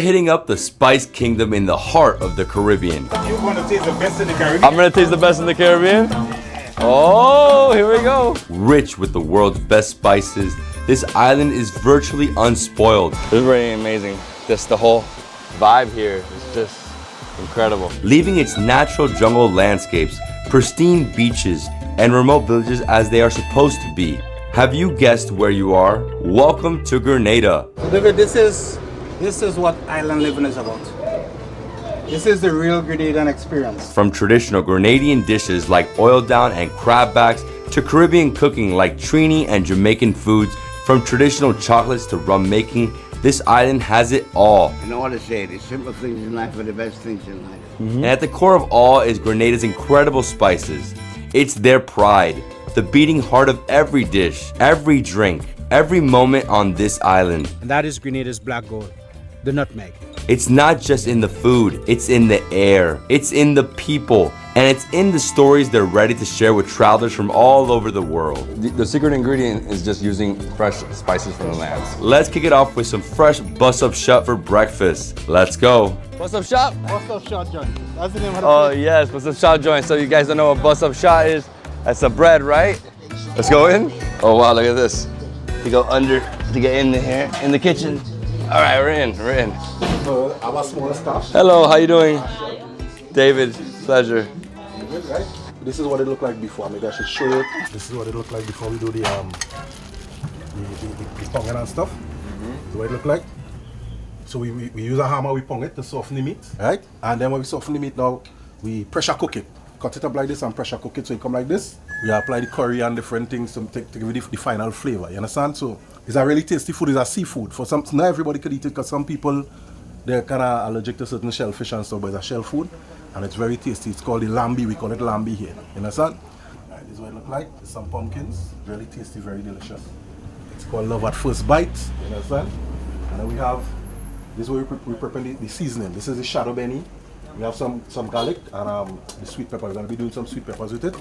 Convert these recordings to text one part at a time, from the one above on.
Hitting up the Spice Kingdom in the heart of the Caribbean. You want to taste the best in the Caribbean? I'm gonna taste the best in the Caribbean. Oh, here we go. Rich with the world's best spices, this island is virtually unspoiled. This is really amazing. Just the whole vibe here is just incredible. Leaving its natural jungle landscapes, pristine beaches, and remote villages as they are supposed to be. Have you guessed where you are? Welcome to Grenada. David, this is what island living is about. This is the real Grenadian experience. From traditional Grenadian dishes like oil down and crab backs to Caribbean cooking like Trini and Jamaican foods, from traditional chocolates to rum making, this island has it all. You know what I say, the simple things in life are the best things in life. And at the core of all is Grenada's incredible spices. It's their pride, the beating heart of every dish, every drink, every moment on this island. And that is Grenada's black gold, the nutmeg. It's not just in the food, it's in the air, it's in the people, and it's in the stories they're ready to share with travelers from all over the world. The secret ingredient is just using fresh spices from the land. Let's kick it off with some fresh bus-up shot for breakfast. Let's go. Bus-up shop? What's up, shot joint? That's the name of the Oh place. yes, bus-up shop joint. So you guys don't know what bus-up shop is? That's the bread, right? Let's go in. Oh wow, look at this. You go under to get in here, in the kitchen. All right, we're in. So our small staff. Hello, how you doing? David, pleasure. Good, right? This is what it looked like before. Maybe I should show you. This is what it looked like before we do the ponging and stuff. This is what it looked like. So we use a hammer, we pong it to soften the meat, right? And then when we soften the meat now, we pressure cook it. Cut it up like this and pressure cook it so it come like this. We apply the curry and different things to give it the final flavor, you understand? So it's a really tasty food, it's a seafood. For some, not everybody could eat it because some people, they're kind of allergic to certain shellfish and stuff, but it's a shell food. And it's very tasty. It's called the lambi. We call it lambi here. You understand? Right, this is what it looks like. There's some pumpkins. Really tasty, very delicious. It's called love at first bite. You understand? And then we have, this is where we prepare the seasoning. This is the shadow benny. We have some garlic and the sweet pepper. We're going to be doing some sweet peppers with it.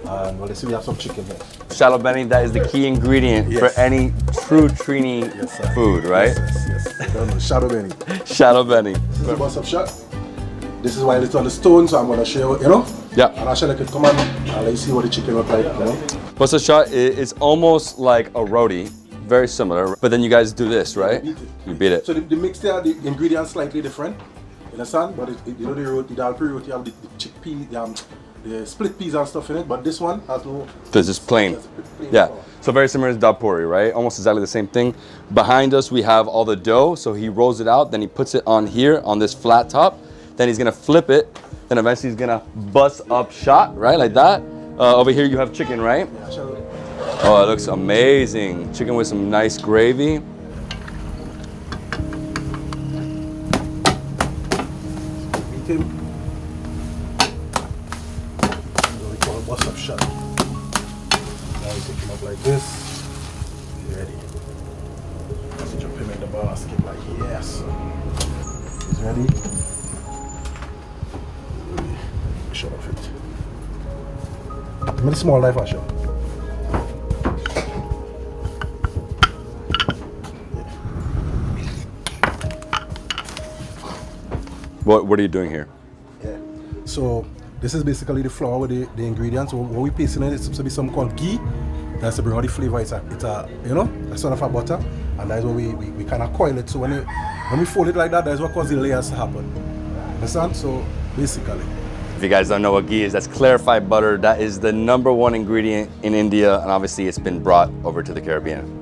And well, let's see, we have some chicken here. Shallow Benny, that is the key ingredient for any true Trini food, right? Yes. Shadow benny. Shallow Benny. This is a bus up shot. This is why it's on the stone, so I'm going to show you, you know? Yeah. And actually, I could come and let you see what the chicken look like, you know? Bus-up shot is almost like a roti, very similar, but then you guys do this, right? You beat it. So the mix there, the ingredients slightly different, you understand? But you know the dal puri roti have the chickpea, the split peas and stuff in it, but this one has no. This is plain. Yeah. So very similar to dal puri, right? Almost exactly the same thing. Behind us we have all the dough, so he rolls it out, then he puts it on here on this flat top, then he's gonna flip it, then eventually he's gonna bust up shot, right? Like that. Over here you have chicken, right? Yeah, shall we? Oh, it looks amazing. Chicken with some nice gravy. Meat him. What we call bust up shot. Now we take him up like this. He's ready. Let's jump him in the basket like yes. He's ready. Shut off it. Give me the small knife, Asha. What are you doing here? Yeah. So this is basically the flour with the ingredients. So what we paste in it is supposed to be something called ghee. That's to bring out the flavor. It's a you know, a sort of a butter, and that's what we kind of coil it. So when we fold it like that, that's what causes the layers to happen. Understand? So basically. If you guys don't know what ghee is, that's clarified butter. That is the #1 ingredient in India, and obviously it's been brought over to the Caribbean.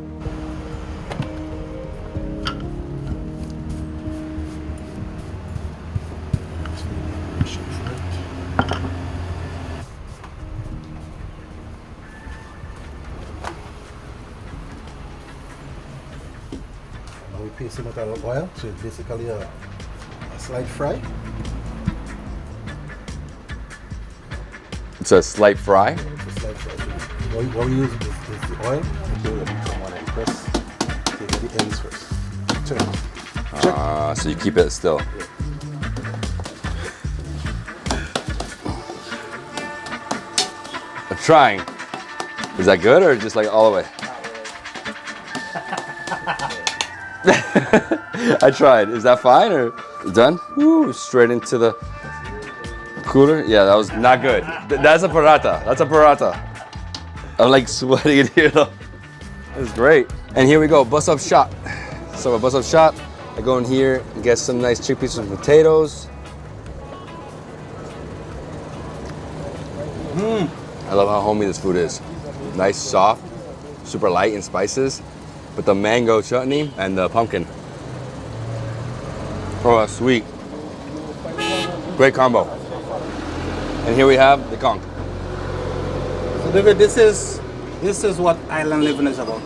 Now we paste it with a little oil, so it's basically a slight fry. It's a slight fry. It's a slight fry. So what we use is the oil. Okay, let me come on and press. Take the ends first. Turn it. Check. So you keep it still. I'm trying. Is that good or just like all the way? I tried. Is that fine or done? Woo, straight into the cooler. Yeah, that was not good. That's a paratha. That's a paratha. I'm like sweating in here though. That's great. And here we go, bust up shop. So I bust up shop. I go in here and get some nice chickpeas and potatoes. I love how homey this food is. Nice, soft, super light in spices, with the mango chutney and the pumpkin. Oh, that's sweet. Great combo. And here we have the conch. So David, this is what island living is about.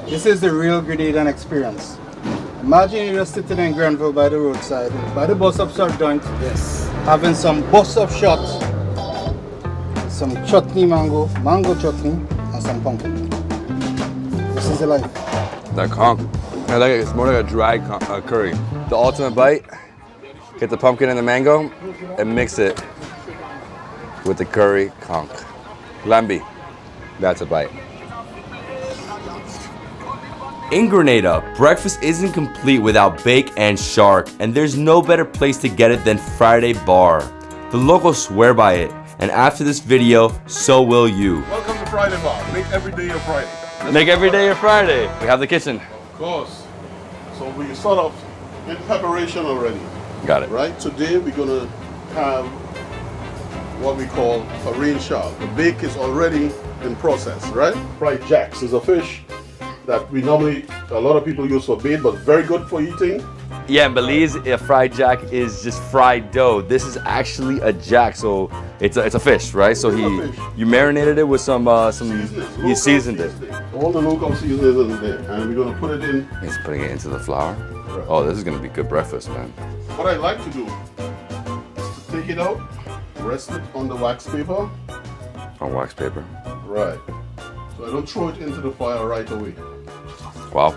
This is the real Grenadian experience. Imagine you're just sitting in Grenville by the roadside, by the bus up shop joint. Yes. Having some bus up shots, some chutney mango chutney, and some pumpkin. This is the life. That conch. I like it. It's more like a dry curry. The ultimate bite. Get the pumpkin and the mango and mix it with the curry conch. Lambi. That's a bite. In Grenada, breakfast isn't complete without bake and shark, and there's no better place to get it than Friday Bar. The locals swear by it, and after this video, so will you. Welcome to Friday Bar. Make every day a Friday. Make every day a Friday. We have the kitchen. Of course. So we sort of in preparation already. Got it. Right? Today we're gonna have what we call a rain shark. The bake is already in process, right? Fried jacks is a fish that we normally, a lot of people use for bait, but very good for eating. Yeah, in Belize, a fried jack is just fried dough. This is actually a jack, so it's a fish, right? So you marinated it with some you seasoned it. All the local seasonings in there, and we're gonna put it in. He's putting it into the flour. Oh, this is gonna be good breakfast, man. What I like to do is to take it out, rest it on the wax paper. On wax paper. Right. So I don't throw it into the fire right away. Wow.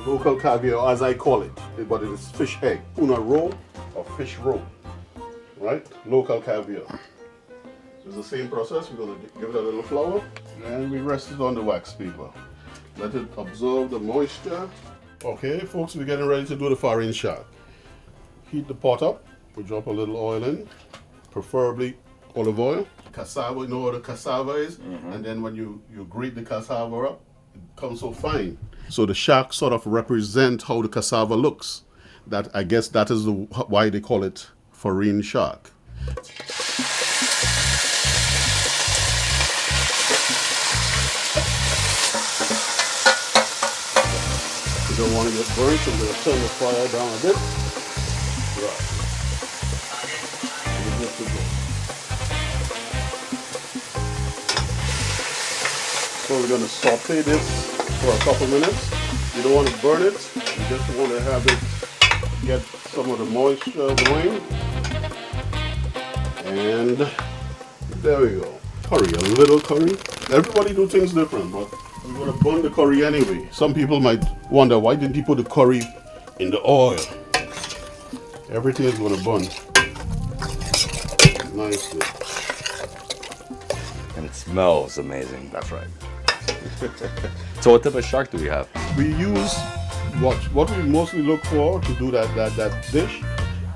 Local caviar, as I call it, but it is fish egg, tuna roll or fish roll, right? Local caviar. It's the same process. We're going to give it a little flour and we rest it on the wax paper. Let it absorb the moisture. Okay, folks, we're getting ready to do the farine shark. Heat the pot up. We drop a little oil in, preferably olive oil. Cassava, you know what a cassava is? And then when you grate the cassava up, it comes so fine. So the shark sort of represent how the cassava looks. That I guess that is why they call it farine shark. You don't want to get burnt, so I'm going to turn the fire down a bit. Right. And we're good to go. So we're going to saute this for a couple minutes. You don't want to burn it. You just want to have it get some of the moisture going. And there we go. Curry, a little curry. Everybody do things different, but we're going to burn the curry anyway. Some people might wonder, why didn't he put the curry in the oil? Everything is going to burn nicely. And it smells amazing. That's right. So what type of shark do we have? We use what we mostly look for to do that dish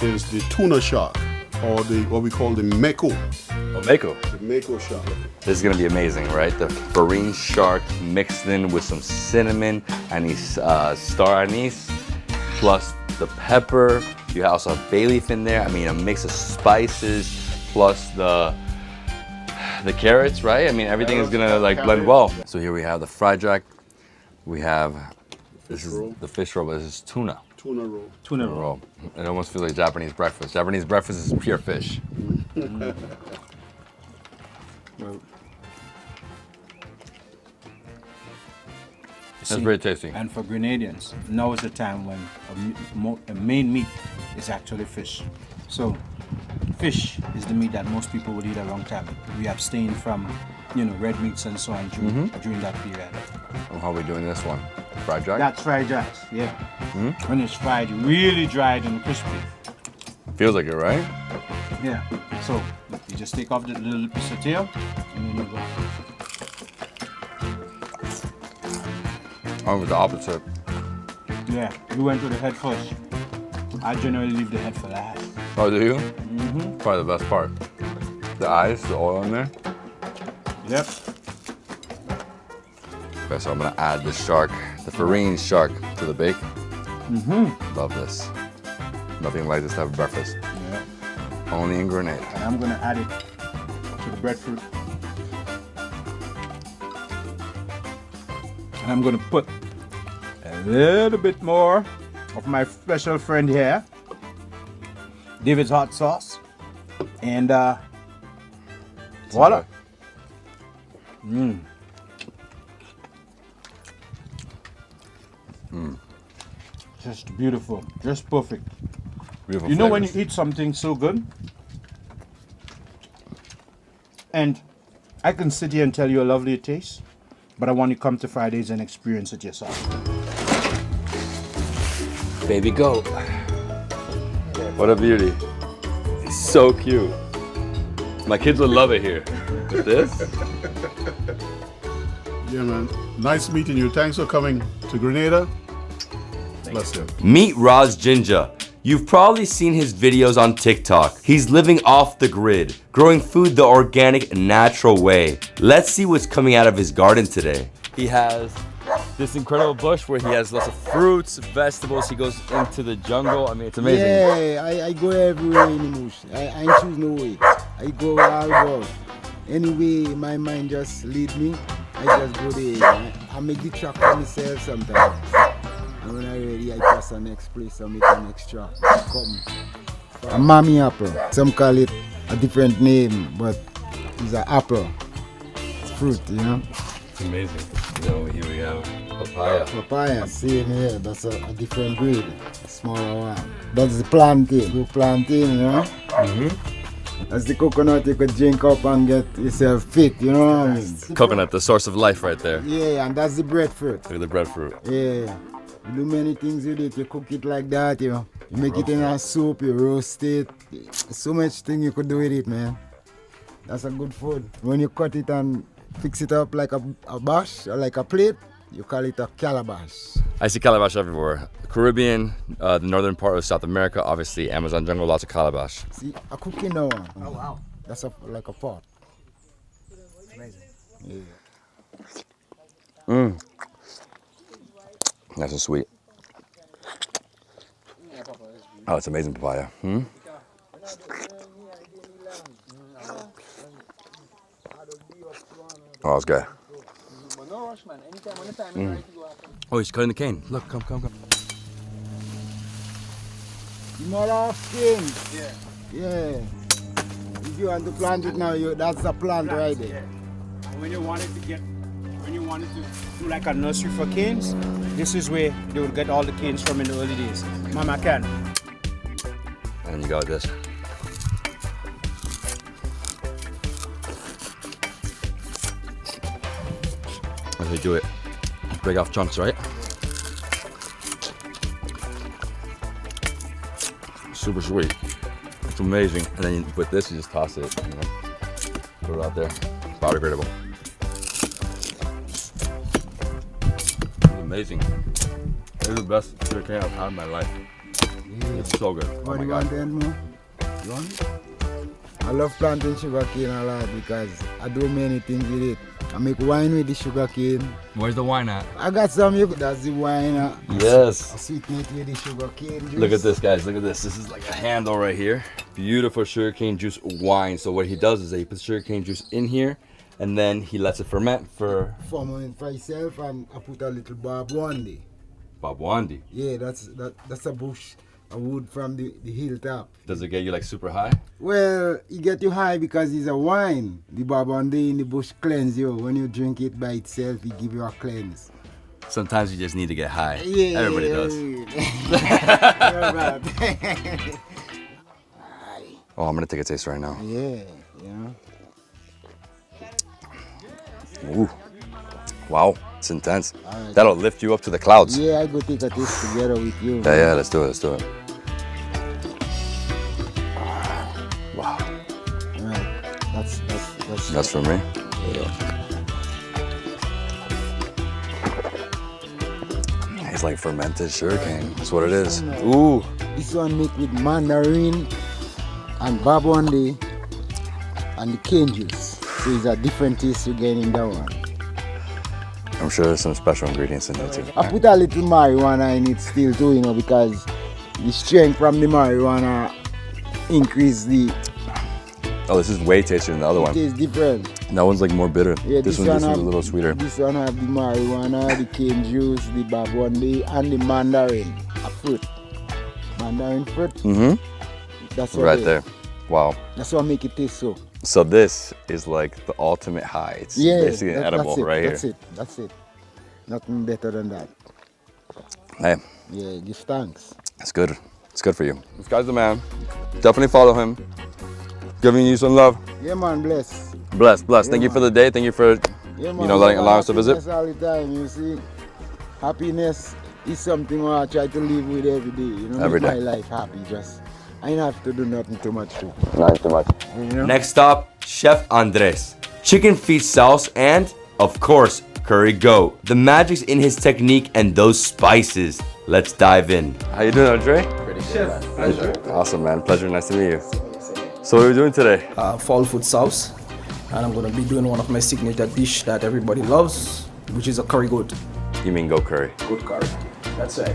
is the tuna shark, or what we call the mako. Oh, mako. The mako shark. This is gonna be amazing, right? The farine shark mixed in with some cinnamon, anise, star anise, plus the pepper. You also have bay leaf in there. I mean, a mix of spices plus the carrots, right? I mean, everything is gonna like blend well. So here we have the fried jack. We have this is the fish roll, but this is tuna. Tuna roll. Tuna roll. Roll. It almost feels like Japanese breakfast. Japanese breakfast is pure fish. That's very tasty. And for Grenadians, now is the time when a main meat is actually fish. So, fish is the meat that most people would eat a long time. We abstain from, red meats and so on during that period. Oh, how are we doing this one? Fried jack? That's fried jacks, yeah. When it's fried, really dried and crispy. Feels like it, right? Yeah. So you just take off the little piece of tail and then you go. Oh, it was the opposite. Yeah, we went to the head first. I generally leave the head for last. Oh, do you? Mm-hmm. Probably the best part. The eyes, the oil in there. Yep. Okay, so I'm gonna add the shark, the farine shark, to the bake. Mm-hmm. Love this. Nothing like this to have breakfast. Yeah. Only in Grenada. And I'm gonna add it to the breadfruit. And I'm gonna put a little bit more of my special friend here, David's hot sauce, and voila. Just beautiful, just perfect. Beautiful You know when you flavors. eat something so good, and I can sit here and tell you how lovely it tastes, but I want you to come to Fridays and experience it yourself. Baby goat. What a beauty. He's so cute. My kids would love it here. With this? Yeah, man. Nice meeting you. Thanks for coming to Grenada. Bless you. Meet Roz Ginger. You've probably seen his videos on TikTok. He's living off the grid, growing food the organic, natural way. Let's see what's coming out of his garden today. He has this incredible bush where he has lots of fruits, vegetables. He goes into the jungle. I mean, it's amazing. Yeah, I go everywhere in the bush. I ain't choose no way. I go all about. Anyway, my mind just lead me. I just go there. I make the track for myself sometimes. And when I'm ready, I pass the next place and make the next track. Come. A mommy apple. Some call it a different name, but it's an apple. It's fruit, you know. It's amazing. So here we have papaya. Papaya, same here. That's a different breed. A smaller one. That's the plantain. Good plantain, you know. That's the coconut you could drink up and get yourself fit, you know what I mean? Coconut, the source of life right there. Yeah, and that's the breadfruit. Look at the breadfruit. Yeah. You do many things with it. You cook it like that, you know. You make it in a soup, you roast it. So much thing you could do with it, man. That's a good food. When you cut it and fix it up like a bash or like a plate, you call it a calabash. I see calabash everywhere. Caribbean, the northern part of South America, obviously Amazon jungle, lots of calabash. See, a cooking now. Oh, wow. That's like a pot. Amazing. Yeah. Nice and sweet. Oh, it's amazing papaya. Oh, it's good. Oh, he's cutting the cane. Look, come. More off skin. Yeah. If you want to plant it now, that's a plant right there. When you wanted to do like a nursery for canes, this is where they would get all the canes from in the early days. Mama can. And you got this. As they do it, break off chunks, right? Super sweet. It's amazing. And then with this, you just toss it. You know? Put it out there. Biodegradable. It's amazing. This is the best sugar cane I've had in my life. It's so good. Oh What my do you god. want then, Mo? You want it? I love planting sugar cane a lot because I do many things with it. I make wine with the sugar cane. Where's the wine at? I got some, that's the wine. Yes. I sweeten it with the sugar cane juice. Look at this, guys. Look at this. This is like a handle right here. Beautiful sugarcane juice wine. So what he does is that he puts sugarcane juice in here, and then he lets it ferment for Ferment for itself, and I put a little barb one day. Babwandi. Yeah, that's a bush, a wood from the hilltop. Does it get you like super high? Well, it get you high because it's a wine. The barbandi in the bush cleanse you. When you drink it by itself, it give you a cleanse. Sometimes you just need to get high. Yeah, Everybody does. Oh, I'm gonna take a taste right now. Yeah, yeah. Ooh. Wow, it's intense. That'll lift you up to the clouds. Yeah, I go take a taste together with you. Yeah, let's do it. Let's do it. Wow. Right. That's for me. It's like fermented sugarcane. That's what it is. Ooh. This one make with mandarin and babonde and the cane juice. So it's a different taste you get in that one. I'm sure there's some special ingredients in there too. I put a little marijuana in it still too, you know, because the strength from the marijuana increase the... Oh, this is way tastier than the other It one. tastes different. That one's like more bitter. Yeah, this one just is a little sweeter. This one have the marijuana, the cane juice, the babonde, and the mandarin, a fruit. Mandarin fruit. Mm-hmm. That's what Right it- there. Wow. That's what make it taste so. So this is like the ultimate high. It's basically an edible that's it, right here. That's it. That's it. Nothing better than that. Hey, Yeah, give thanks. it's good. It's good for you. This guy's the man. Definitely follow him. Giving you some love. Yeah, man, bless. Bless. Yeah, Thank you for man. the day. Thank you for Yeah, man. you know allowing us to visit. Happiness all the time, you see. Happiness is something I try to live with every day. You know, Every make day. my life happy. Just I don't have to do nothing too much too. Not too much. You know? Next stop, Chef Andres. Chicken feet sauce and, of course, curry goat. The magic's in his technique and those spices. Let's dive in. How you doing, Andre? Pretty good, man. Pleasure. Awesome, man. Pleasure. Nice to meet you. So what are we doing today? Fall food sauce, and I'm gonna be doing one of my signature dish that everybody loves, which is a curry goat. You mean goat curry? Goat curry. That's right.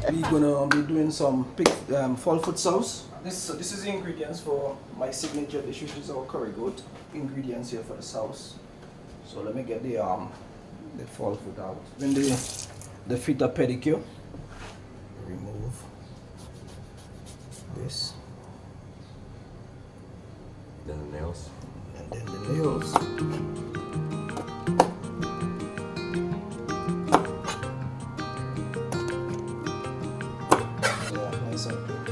We're gonna be doing some fall food sauce. This is the ingredients for my signature dish, which is our curry goat. Ingredients here for the sauce. So let me get the fall food out. When the feet are pedicure, remove this. Then the nails. And then the nails. Yeah, nice and good.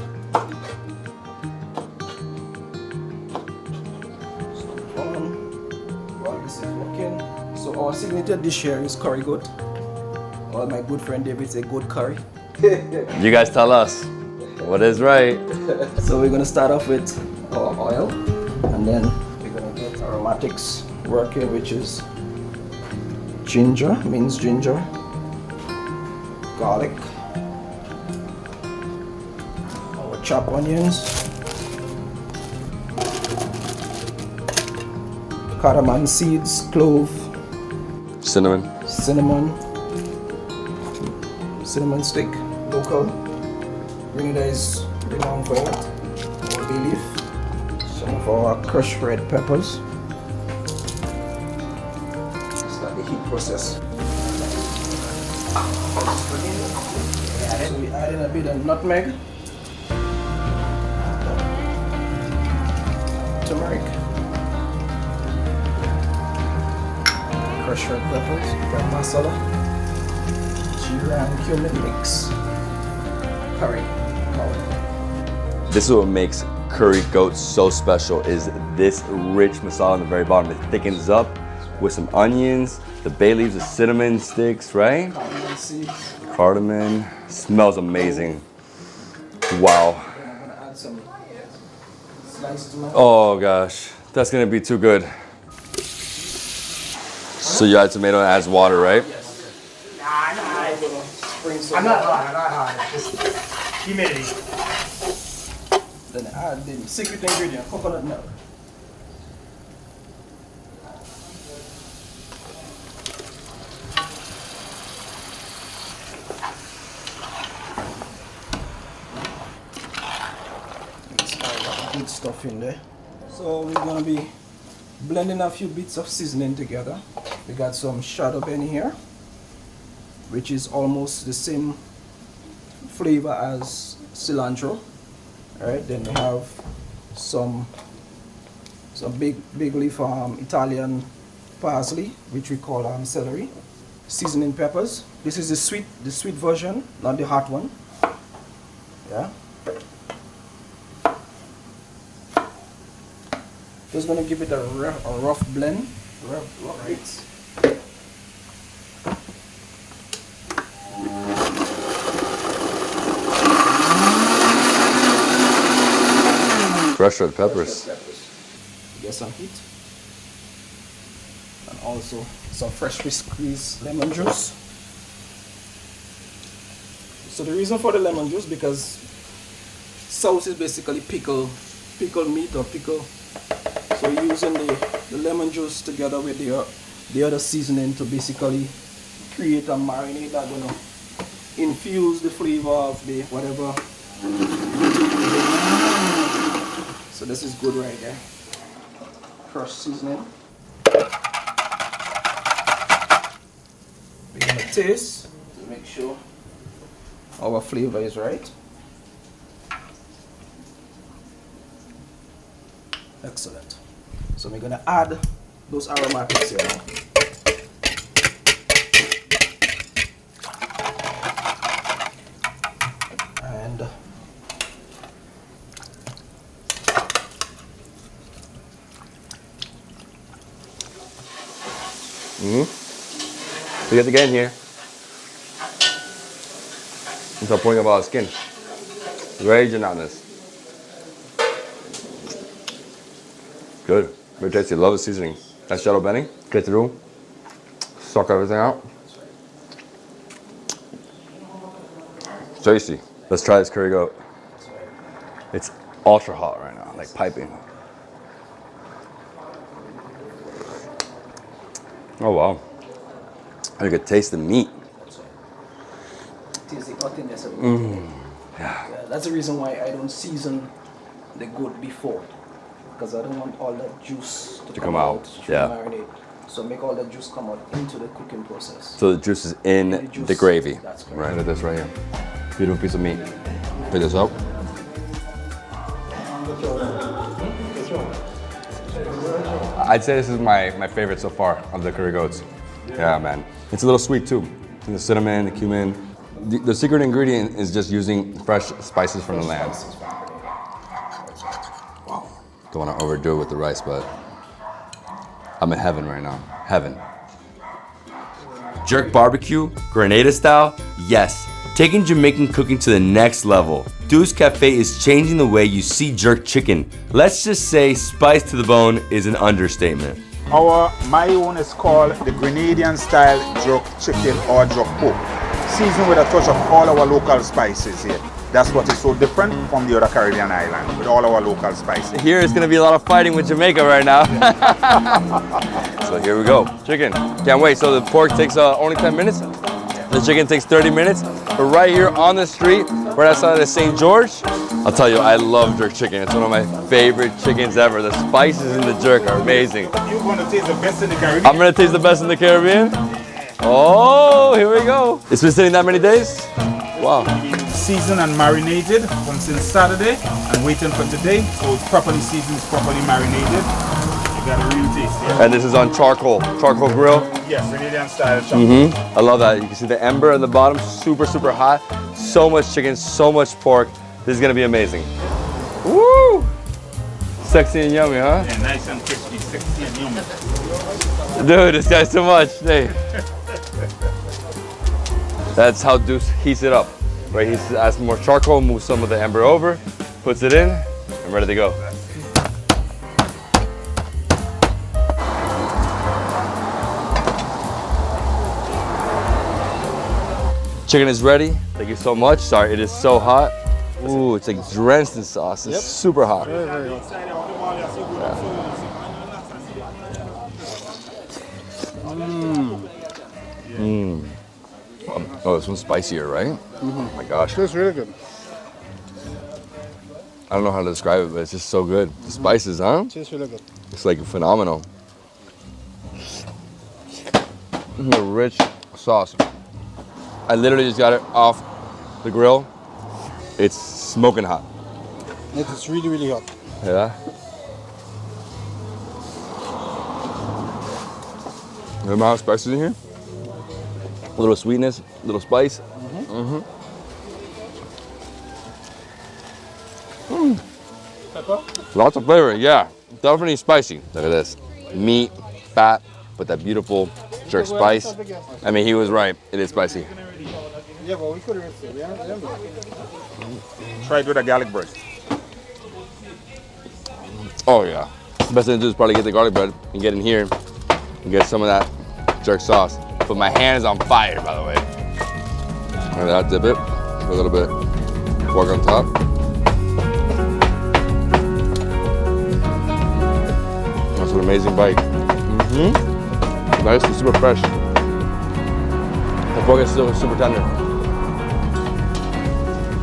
So while this is working, so our signature dish here is curry goat. Or my good friend David say goat curry. You guys tell us what is right. So we're gonna start off with our oil, and then we're gonna get aromatics working, which is ginger, minced ginger, garlic, our chopped onions, cardamom seeds, clove, Cinnamon. cinnamon stick, local. Grenada is renowned for that. Our bay leaf, some of our crushed red peppers. Start the heat process. So we add in a bit of nutmeg, turmeric, crushed red peppers, garam masala, jeera and cumin mix, curry powder. This is what makes curry goat so special is this rich masala on the very bottom. It thickens up with some onions, the bay leaves, the cinnamon sticks, right? Cardamom seeds. Cardamom. Smells amazing. Wow. I'm gonna add some sliced tomato. Oh gosh, that's gonna be too good. So you add tomato and adds water, right? I'm not hot. Just humidity. Then add the secret ingredient, coconut milk. Mix all that good stuff in there. So we're gonna be blending a few bits of seasoning together. We got some shadow beni here, which is almost the same flavor as cilantro. Alright, then we have some big leaf Italian parsley, which we call celery. Seasoning peppers. This is the sweet version, not the hot one. Yeah. Just gonna give it a rough blend. Right. Fresh red peppers. Get some heat. And also some freshly squeezed lemon juice. So the reason for the lemon juice, because sauce is basically pickled meat or pickle. So we're using the lemon juice together with the other seasoning to basically create a marinade that's gonna infuse the flavor of the whatever. So this is good right there. Crushed seasoning. We're gonna taste to make sure our flavor is right. Excellent. So we're gonna add those aromatics here now. And So you have to get in here and start pulling up all the skin. Very gelatinous. Good. Very tasty. Love the seasoning. That's shadow benning. Get through. Suck everything out. Tasty. Let's try this curry goat. It's ultra hot right now, like piping. Oh wow. I could taste the meat. taste the hotness of it. Yeah, that's the reason why I don't season the goat before, because I don't want all that juice to come out to marinate. So make all that juice come out into the cooking process. So the juice is in the gravy. That's correct. Right, look at this right here. Beautiful piece of meat. Pick this up. I'd say this is my favorite so far of the curry goats. Yeah, man. It's a little sweet too. The cinnamon, the cumin. The secret ingredient is just using fresh spices from the land. Wow. Don't want to overdo it with the rice, but I'm in heaven right now. Heaven. Jerk barbecue, Grenada style? Yes. Taking Jamaican cooking to the next level. Deuce Cafe is changing the way you see jerk chicken. Let's just say spice to the bone is an understatement. My own is called the Grenadian style jerk chicken or jerk pork. Seasoned with a touch of all our local spices here. That's what is so different from the other Caribbean island, with all our local spices. Here is gonna be a lot of fighting with Jamaica right now. So here we go. Chicken. Can't wait. So the pork takes only 10 minutes. The chicken takes 30 minutes. We're right here on the street, right outside of St. George. I'll tell you, I love jerk chicken. It's one of my favorite chickens ever. The spices in the jerk are amazing. You're gonna taste the best in the Caribbean. I'm gonna taste the best in the Caribbean. Oh, here we go. It's been sitting that many days? Wow. Seasoned and marinated from since Saturday and waiting for today. So it's properly seasoned, it's properly marinated. You got a real taste. Yeah? And this is on charcoal grill. Yes, Grenadian style chocolate. I love that. You can see the ember at the bottom, super, super hot. So much chicken, so much pork. This is gonna be amazing. Woo! Sexy and yummy, huh? Yeah, nice and crispy, sexy and yummy. Dude, this guy's too much. Hey. That's how Deuce heats it up, right? He adds more charcoal, moves some of the ember over, puts it in, and ready to go. Chicken is ready. Thank you so much. Sorry, it is so hot. Ooh, it's like drenched in sauce. It's super hot. Oh, this one's spicier, right? Oh my gosh. Tastes really good. I don't know how to describe it, but it's just so good. The spices, huh? Tastes really good. It's like phenomenal. The rich sauce. I literally just got it off the grill. It's smoking hot. It's really, really hot. Yeah. Remember how spices in here? A little sweetness, a little spice. Pepper? Lots of flavor, yeah. Definitely spicy. Look at this. Meat, fat, but that beautiful jerk spice. I mean, he was right. It is spicy. Yeah, but we could have risked it. Try it with a garlic bread. Oh, yeah. The best thing to do is probably get the garlic bread and get in here and get some of that jerk sauce. But my hand is on fire, by the way. Look at that, dip it. a little bit. Pork on top. That's an amazing bite. Nice and super fresh. The pork is still super tender.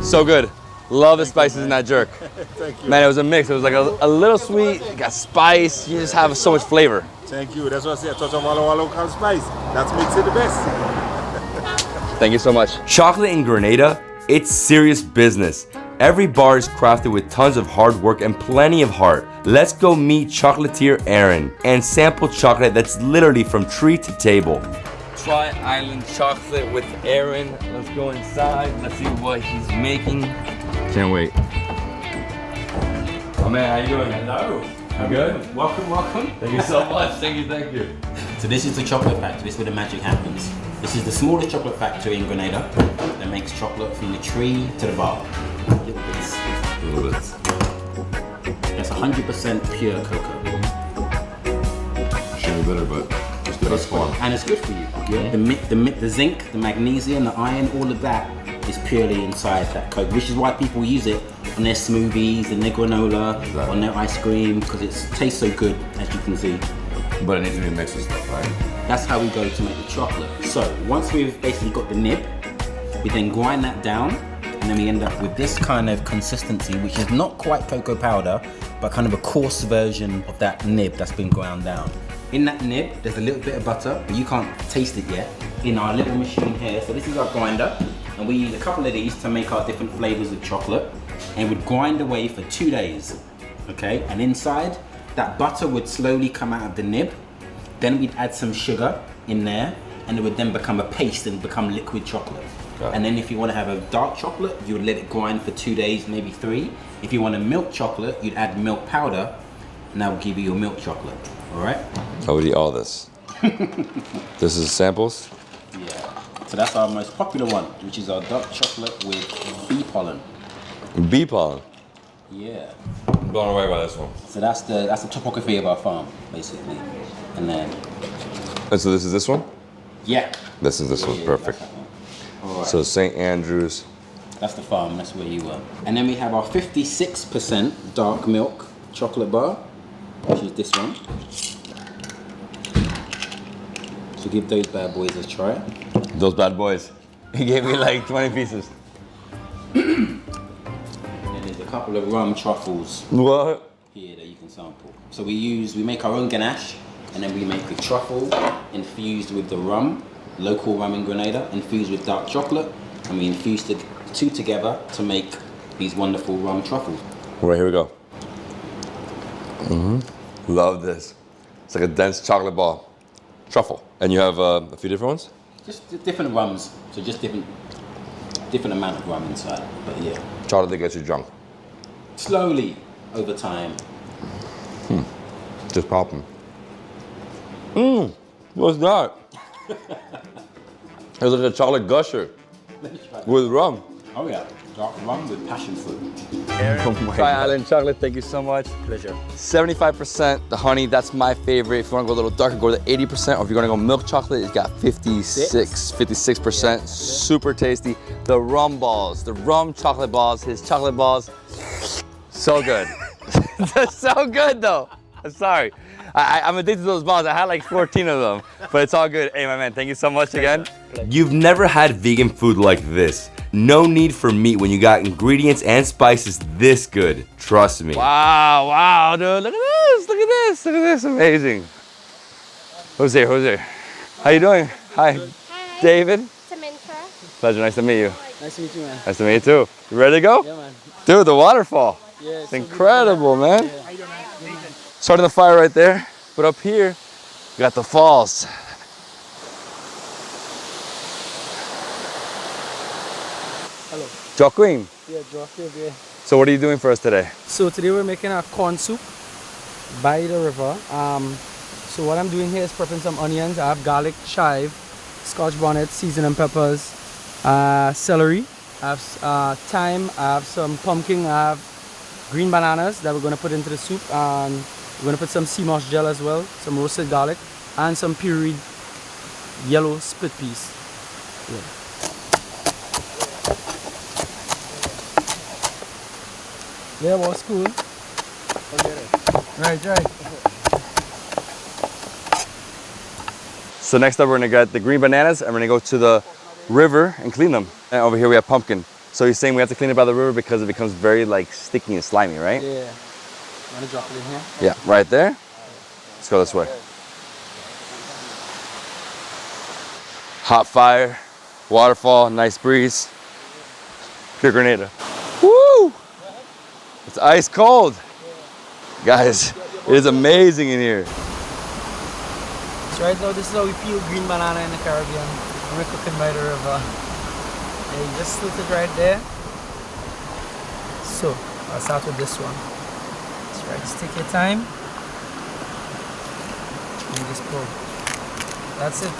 So good. Love the spices in that jerk. Thank you. Man, it was a mix. It was like a little sweet, got spice. You just have so much flavor. Thank you. That's what I say. A touch of all our local spice. That makes it the best. Thank you so much. Chocolate in Grenada, it's serious business. Every bar is crafted with tons of hard work and plenty of heart. Let's go meet chocolatier Aaron and sample chocolate that's literally from tree to table. Try island chocolate with Aaron. Let's go inside. Let's see what he's making. Can't wait. Oh man, how you doing? Hello. You good? Welcome. Thank you so much. Thank you. So this is the chocolate factory. This is where the magic happens. This is the smallest chocolate factory in Grenada that makes chocolate from the tree to the bar. Little bits. Little bits. That's 100% pure cocoa. Should be better, but it's the best one. And it's good for you. Yeah. The zinc, the magnesium, the iron, all of that is purely inside that cocoa, which is why people use it on their smoothies and their granola, on their ice cream, because it tastes so good, as you can see. But it needs to be mixed with stuff, right? That's how we go to make the chocolate. So once we've basically got the nib, we then grind that down, and then we end up with this kind of consistency, which is not quite cocoa powder, but kind of a coarse version of that nib that's been ground down. In that nib, there's a little bit of butter, but you can't taste it yet, in our little machine here. So this is our grinder, and we use a couple of these to make our different flavors of chocolate, and it would grind away for 2 days, okay? And inside, that butter would slowly come out of the nib, then we'd add some sugar in there, and it would then become a paste and become liquid chocolate. Okay. And then if you want to have a dark chocolate, you would let it grind for 2 days, maybe 3. If you want a milk chocolate, you'd add milk powder, and that will give you your milk chocolate, all right? I would eat all this. This is samples? Yeah. So that's our most popular one, which is our dark chocolate with bee pollen. Bee pollen? Yeah. I'm blown away by this one. So that's the topography of our farm, basically. And then... And so this is this one? Yeah. This is this one, perfect. All right. So St. Andrews. That's the farm, that's where you were. And then we have our 56% dark milk chocolate bar, which is this one. So give those bad boys a try. Those bad boys. He gave me like 20 pieces. And then there's a couple of rum truffles. What? Here that you can sample. So we make our own ganache, and then we make the truffle infused with the rum, local rum in Grenada, infused with dark chocolate, and we infuse the two together to make these wonderful rum truffles. Right, here we go. Love this. It's like a dense chocolate ball. Truffle. And you have a few different ones? Just different rums, so just different amount of rum inside, but yeah. Chocolate that gets you drunk. Slowly, over time. Just popping. What's that? It's like a chocolate gusher with rum. Oh yeah, dark rum with passion fruit. Try Island chocolate, thank you so much. Pleasure. 75% the honey, that's my favorite. If you want to go a little darker, go to 80%. Or if you're going to go milk chocolate, it's got 56%. Yeah. Super tasty. The rum balls, the rum chocolate balls, his chocolate balls, so good. They're so good though. I'm sorry. I'm addicted to those balls. I had like 14 of them, but it's all good. Hey, my man, thank you so much again. You've never had vegan food like this. No need for meat when you got ingredients and spices this good. Trust me. Wow, dude. Look at this. Amazing. Who's there? How you doing? Hi. David. Samantha. Pleasure, nice to meet you. Nice to meet you, man. Nice to meet you too. You ready to go? Yeah, man. Dude, the waterfall. Yeah, it's incredible, man. Yeah. Starting the fire right there, but up here, we got the falls. Hello. Joaquin. Yeah, Joaquin, yeah. So what are you doing for us today? So today we're making a corn soup by the river. So what I'm doing here is prepping some onions. I have garlic, chive, scotch bonnet, seasoning peppers, celery. I have thyme, I have some pumpkin, I have green bananas that we're going to put into the soup, and we're going to put some sea moss gel as well, some roasted garlic, and some pureed yellow split peas. Yeah. Yeah, was cool. Right. So next up, we're gonna get the green bananas, and we're gonna go to the river and clean them. And over here we have pumpkin. So he's saying we have to clean it by the river because it becomes very like sticky and slimy, right? Yeah. Wanna drop it in here? Yeah, right there. Let's go this way. Hot fire, waterfall, nice breeze. Pure Grenada. Woo! It's ice cold. Guys, it is amazing in here. So right now, this is how we peel green banana in the Caribbean. We're cooking by the river. And you just slit it right there. So, I'll start with this one. That's right, just take your time. And just pull. That's it.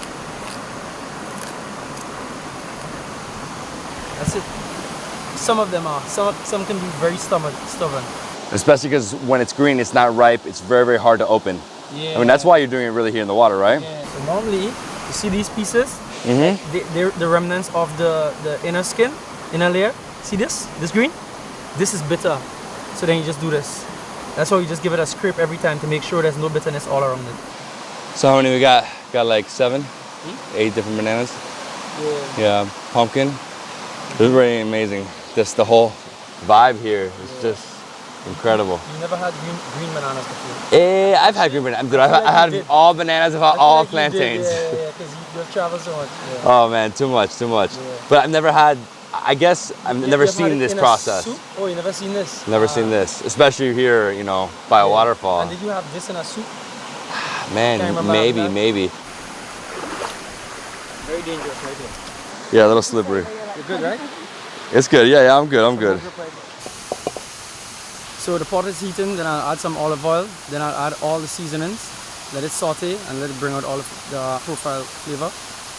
That's it. Some of them are. Some can be very stubborn. Especially because when it's green, it's not ripe. It's very, very hard to open. Yeah. I mean, that's why you're doing it really here in the water, right? Yeah. So normally, you see these pieces? Mm-hmm. They're the remnants of the inner skin, inner layer. See this? This green? This is bitter. So then you just do this. That's why you just give it a scrape every time to make sure there's no bitterness all around it. So how many we got? Got like 7, 8 different bananas. Yeah, pumpkin. This is really amazing. Just the whole vibe here is just incredible. You never had green bananas before? I've had green bananas. Dude, I had all bananas, I've had all plantains. Yeah, because you've traveled so much. Yeah. Oh man, too much. Yeah. But I've never had, I guess I've never seen this process. Soup? Oh, you never seen this? Never seen this, especially here, you know, by a waterfall. And did you have this in a soup? Man, maybe. Very dangerous right here. Yeah, a little slippery. You're good, right? It's good, yeah, I'm good. So the pot is heating, then I'll add some olive oil, then I'll add all the seasonings, let it saute and let it bring out all of the profile flavor.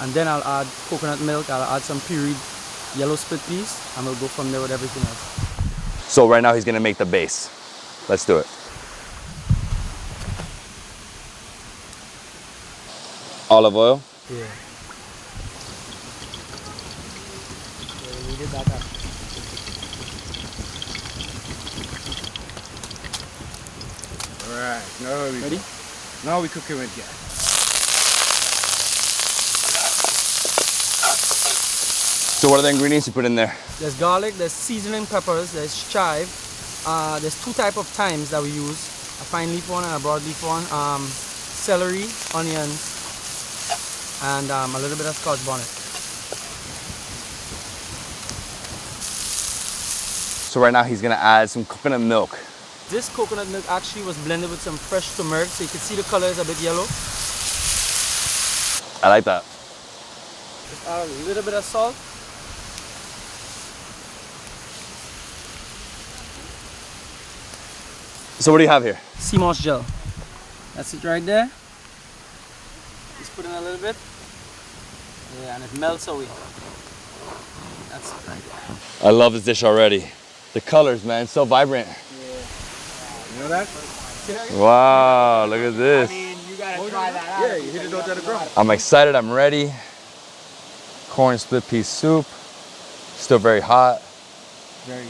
And then I'll add coconut milk, I'll add some pureed yellow split peas, and we'll go from there with everything else. So right now he's gonna make the base. Let's do it. Olive oil. Yeah. We did that. Alright, now we Ready? Now we cooking with gas. So what are the ingredients you put in there? There's garlic, there's seasoning peppers, there's chive. There's 2 types of thymes that we use, a fine leaf one and a broadleaf one. Celery, onions, and a little bit of Scotch bonnet. So right now he's gonna add some coconut milk. This coconut milk actually was blended with some fresh turmeric, so you can see the color is a bit yellow. I like that. Just add a little bit of salt. So what do you have here? Sea moss gel. That's it right there. Just put in a little bit. Yeah, and it melts away. That's it right there. I love this dish already. The colors, man, so vibrant. You know that? Wow, look at this. You gotta try that out. Yeah, you hit it out to the ground. I'm excited, I'm ready. Corn split pea soup. Still very hot. Very.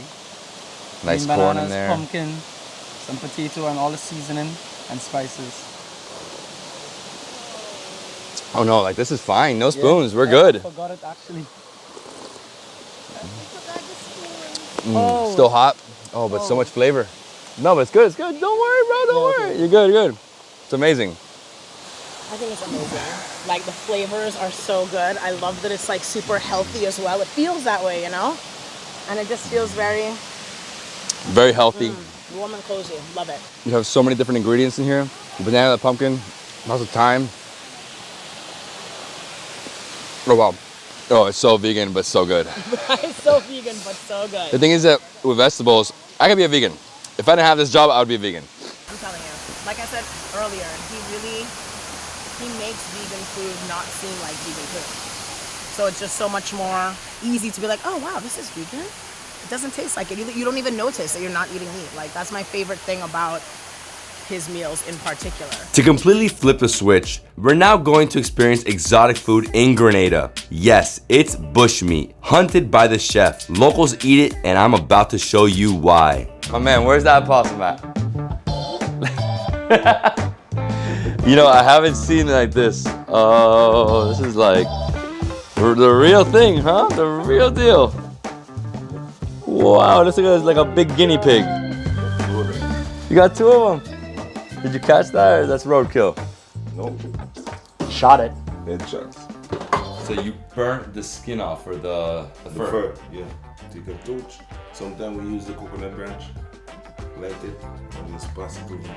Nice Green corn bananas, in there. pumpkin, some potato, and all the seasoning and spices. Oh no, like this is fine. No spoons, we're good. I forgot it actually. Still hot. Oh, but so much flavor. No, but it's good, Don't worry, bro, don't worry. You're good. It's amazing. I think it's amazing. Like the flavors are so good. I love that it's like super healthy as well. It feels that way, you know? And it just feels very Very healthy. warm and cozy. Love it. You have so many different ingredients in here. The banana, the pumpkin, lots of thyme. Oh wow. Oh, it's so vegan, but so good. It's so vegan, but so good. The thing is that with vegetables, I could be a vegan. If I didn't have this job, I would be a vegan. I'm telling you. Like I said earlier, he makes vegan food not seem like vegan food. So it's just so much more easy to be like, oh wow, this is vegan. It doesn't taste like it. You don't even notice that you're not eating meat. Like that's my favorite thing about his meals in particular. To completely flip the switch, we're now going to experience exotic food in Grenada. Yes, it's bushmeat, hunted by the chef. Locals eat it, and I'm about to show you why. My man, where's that possum at? You know, I haven't seen it like this. Oh, this is like the real thing, huh? The real deal. Wow, this is like a big guinea pig. You got 2 of them. Did you catch that or that's roadkill? Nope. Shot it. Headshots. So you burnt the skin off or the fur? Yeah. Take a torch. Sometimes we use the coconut branch. Light it and just pass it over.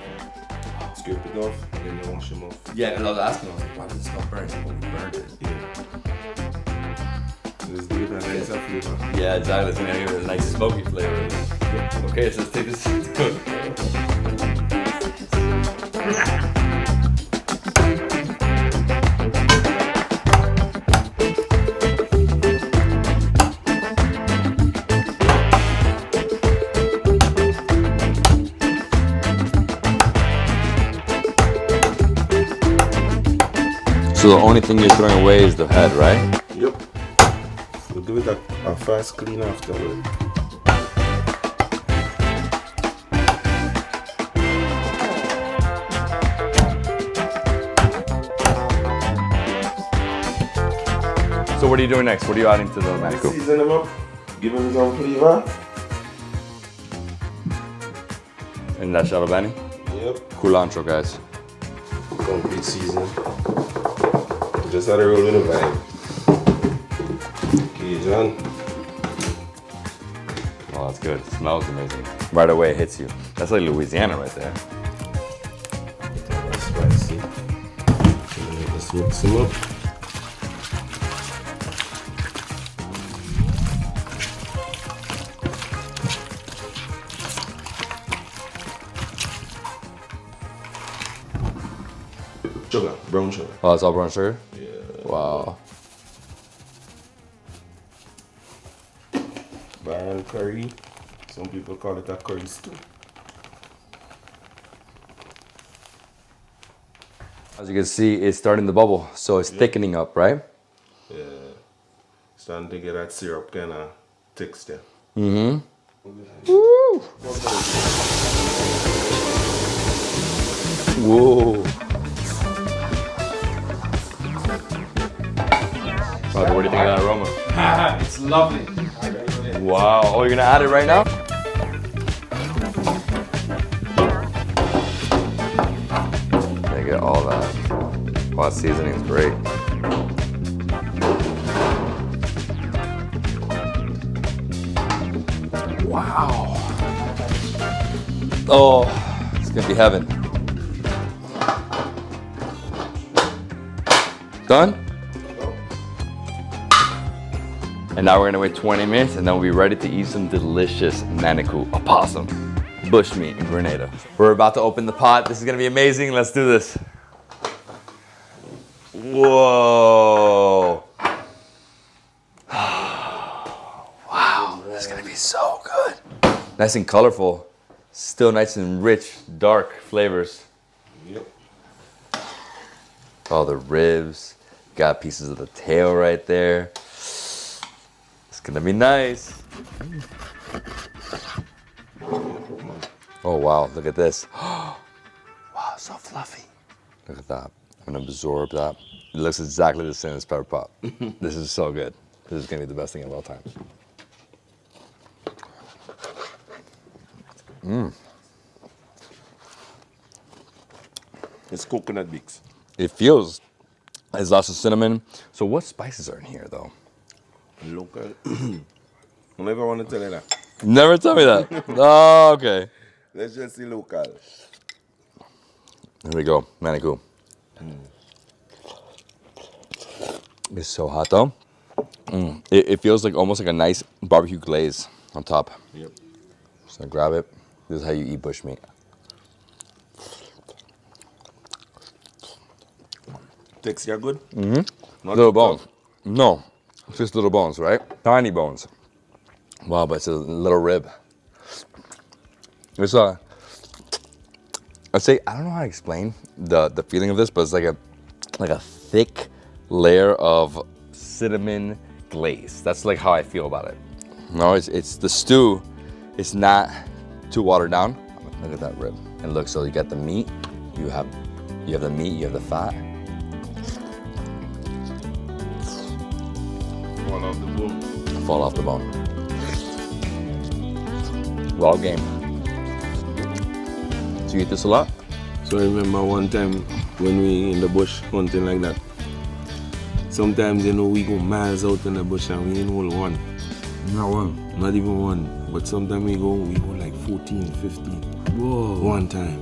Scrape it off and then you wash them off. Yeah, because I was asking, I was like, why does it smell burnt? Well, we burned it. Yeah. Just give it a nicer flavor. Yeah, exactly. It's gonna give it a nice smoky flavor. Okay, so let's take this to cook. So the only thing you're throwing away is the head, right? Yep. We'll give it a fast clean afterward. So what are you doing next? What are you adding to the manico? Season them up, give them some flavor. And that's Shalabani? Yep. Culantro, guys. Complete season. Just had a roll in the vibe. Cajun. Oh, that's good. It smells amazing. Right away it hits you. That's like Louisiana right there. That's spicy. Let's mix them up. Sugar, brown sugar. Oh, it's all brown sugar? Yeah. Wow. Barrel curry. Some people call it a curry stew. As you can see, it's starting to bubble, so it's thickening up, right? Yeah. Starting to get that syrup kind of texture. Mm-hmm. Woo! Whoa. Roger, what do you think of that aroma? It's lovely. Wow. Oh, you're gonna add it right now? They get all that. Wow, seasoning is great. Wow. Oh, it's gonna be heaven. Done? And now we're gonna wait 20 minutes and then we'll be ready to eat some delicious manico opossum bushmeat in Grenada. We're about to open the pot. This is gonna be amazing. Let's do this. Whoa. Wow, this is gonna be so good. Nice and colorful. Still nice and rich, dark flavors. Yep. All the ribs. Got pieces of the tail right there. It's gonna be nice. Oh wow, look at this. Wow, so fluffy. Look at that. I'm gonna absorb that. It looks exactly the same as pepper pot. This is so good. This is gonna be the best thing of all time. Mmm. It's coconut mix. It feels, there's lots of cinnamon. So what spices are in here though? Local. I never want to tell you that. Never tell me that. Oh, okay. Let's just see local. Here we go, manico. It's so hot though. It feels like almost like a nice barbecue glaze on top. Yep. So grab it. This is how you eat bushmeat. Texture good? Mm-hmm. Little bones. No, it's just little bones, right? Tiny bones. Wow, but it's a little rib. It's I'd say, I don't know how to explain the feeling of this, but it's like a thick layer of cinnamon glaze. That's like how I feel about it. No, it's the stew. It's not too watered down. Look at that rib. And look, so you get the meat, you have the meat, you have the fat. Fall off the bone. Fall off the bone. Raw game. So you eat this a lot? So I remember one time when we in the bush hunting like that. Sometimes, you know, we go miles out in the bush and we ain't hold one. Not one. Not even one. But sometimes we go like 14, 15. Whoa. One time.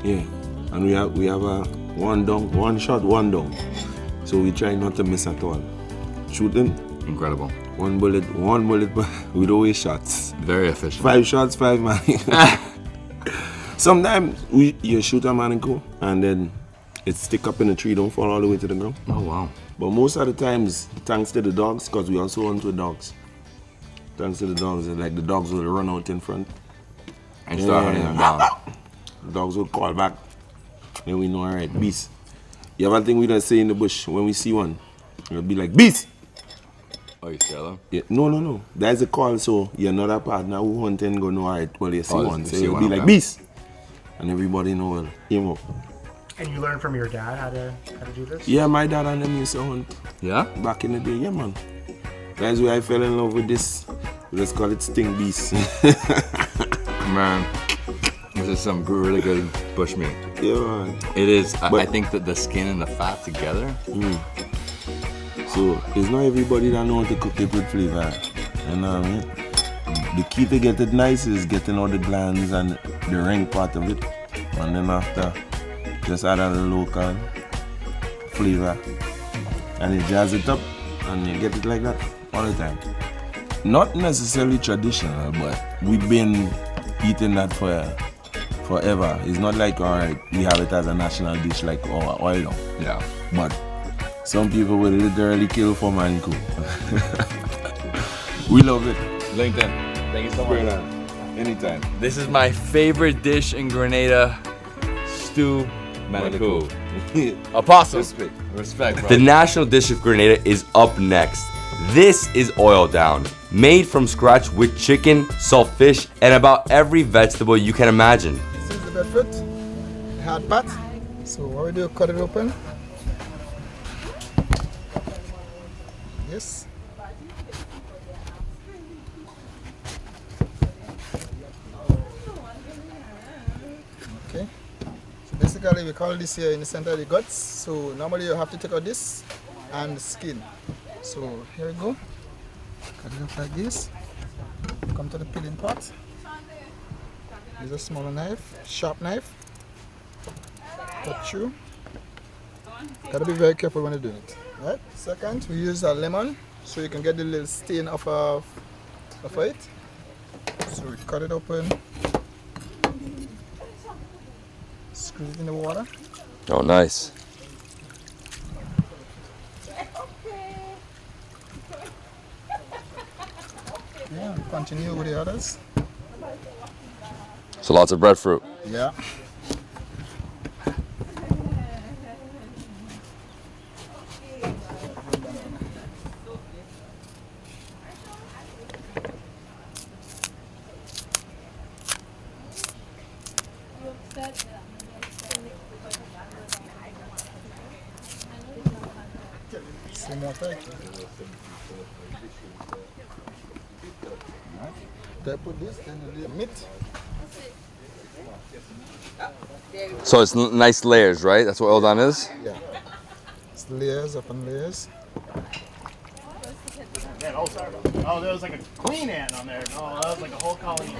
Yeah. And we have a one down, one shot, one down. So we try not to miss at all. Shooting. Incredible. One bullet with always shots. Very efficient. 5 shots, 5 man. Sometimes you shoot a man and go, and then it stick up in the tree, don't fall all the way to the ground. Oh wow. But most of the times, thanks to the dogs, because we also hunt with dogs. Thanks to the dogs, like the dogs will run out in front. And start hunting them down. The dogs will call back. Then we know, all right, beast. You have a thing we don't say in the bush when we see one. It'll be like, beast! Oh, you scare them? Yeah, no. That's a call, so you're not a partner who hunting go know, all right, well, you see one. So it'll be like, beast! And everybody know, well, him up. And you learned from your dad how to do this? Yeah, my dad and them used to hunt. Yeah? Back in the day, yeah, man. That's where I fell in love with this. Let's call it sting beast. Man, this is some really good bushmeat. Yeah, man. It is. I think that the skin and the fat together. So it's not everybody that know how to cook it with flavor. You know what I mean? The key to get it nice is getting all the glands and the ring part of it. And then after, just add a local flavor. And you jazz it up and you get it like that all the time. Not necessarily traditional, but we've been eating that for forever. It's not like, all right, we have it as a national dish like our oil. Yeah. But some people will literally kill for mango. We love it. LinkedIn. Thank you so much. Anytime. This is my favorite dish in Grenada. Stew Manikou. Apostle. Respect, bro. The national dish of Grenada is up next. This is oil down, made from scratch with chicken, salt fish, and about every vegetable you can imagine. This is the bedfoot, the hard part. So what we do, cut it open. Yes. Okay. So basically we call this here in the center of the guts. So normally you have to take out this and the skin. So here we go. Cut it up like this. Come to the peeling part. Use a smaller knife, sharp knife. Cut through. Gotta be very careful when you're doing it. Right? Second, we use a lemon so you can get the little stain off of it. So we cut it open. Squeeze it in the water. Oh, nice. Yeah, continue with the others. So lots of breadfruit. Yeah. Same water. They put this, then you leave meat. So it's nice layers, right? That's what oil down is? Yeah. It's layers upon layers. Oh, sorry. Oh, there was like a queen ant on there. Oh, that was like a whole colony.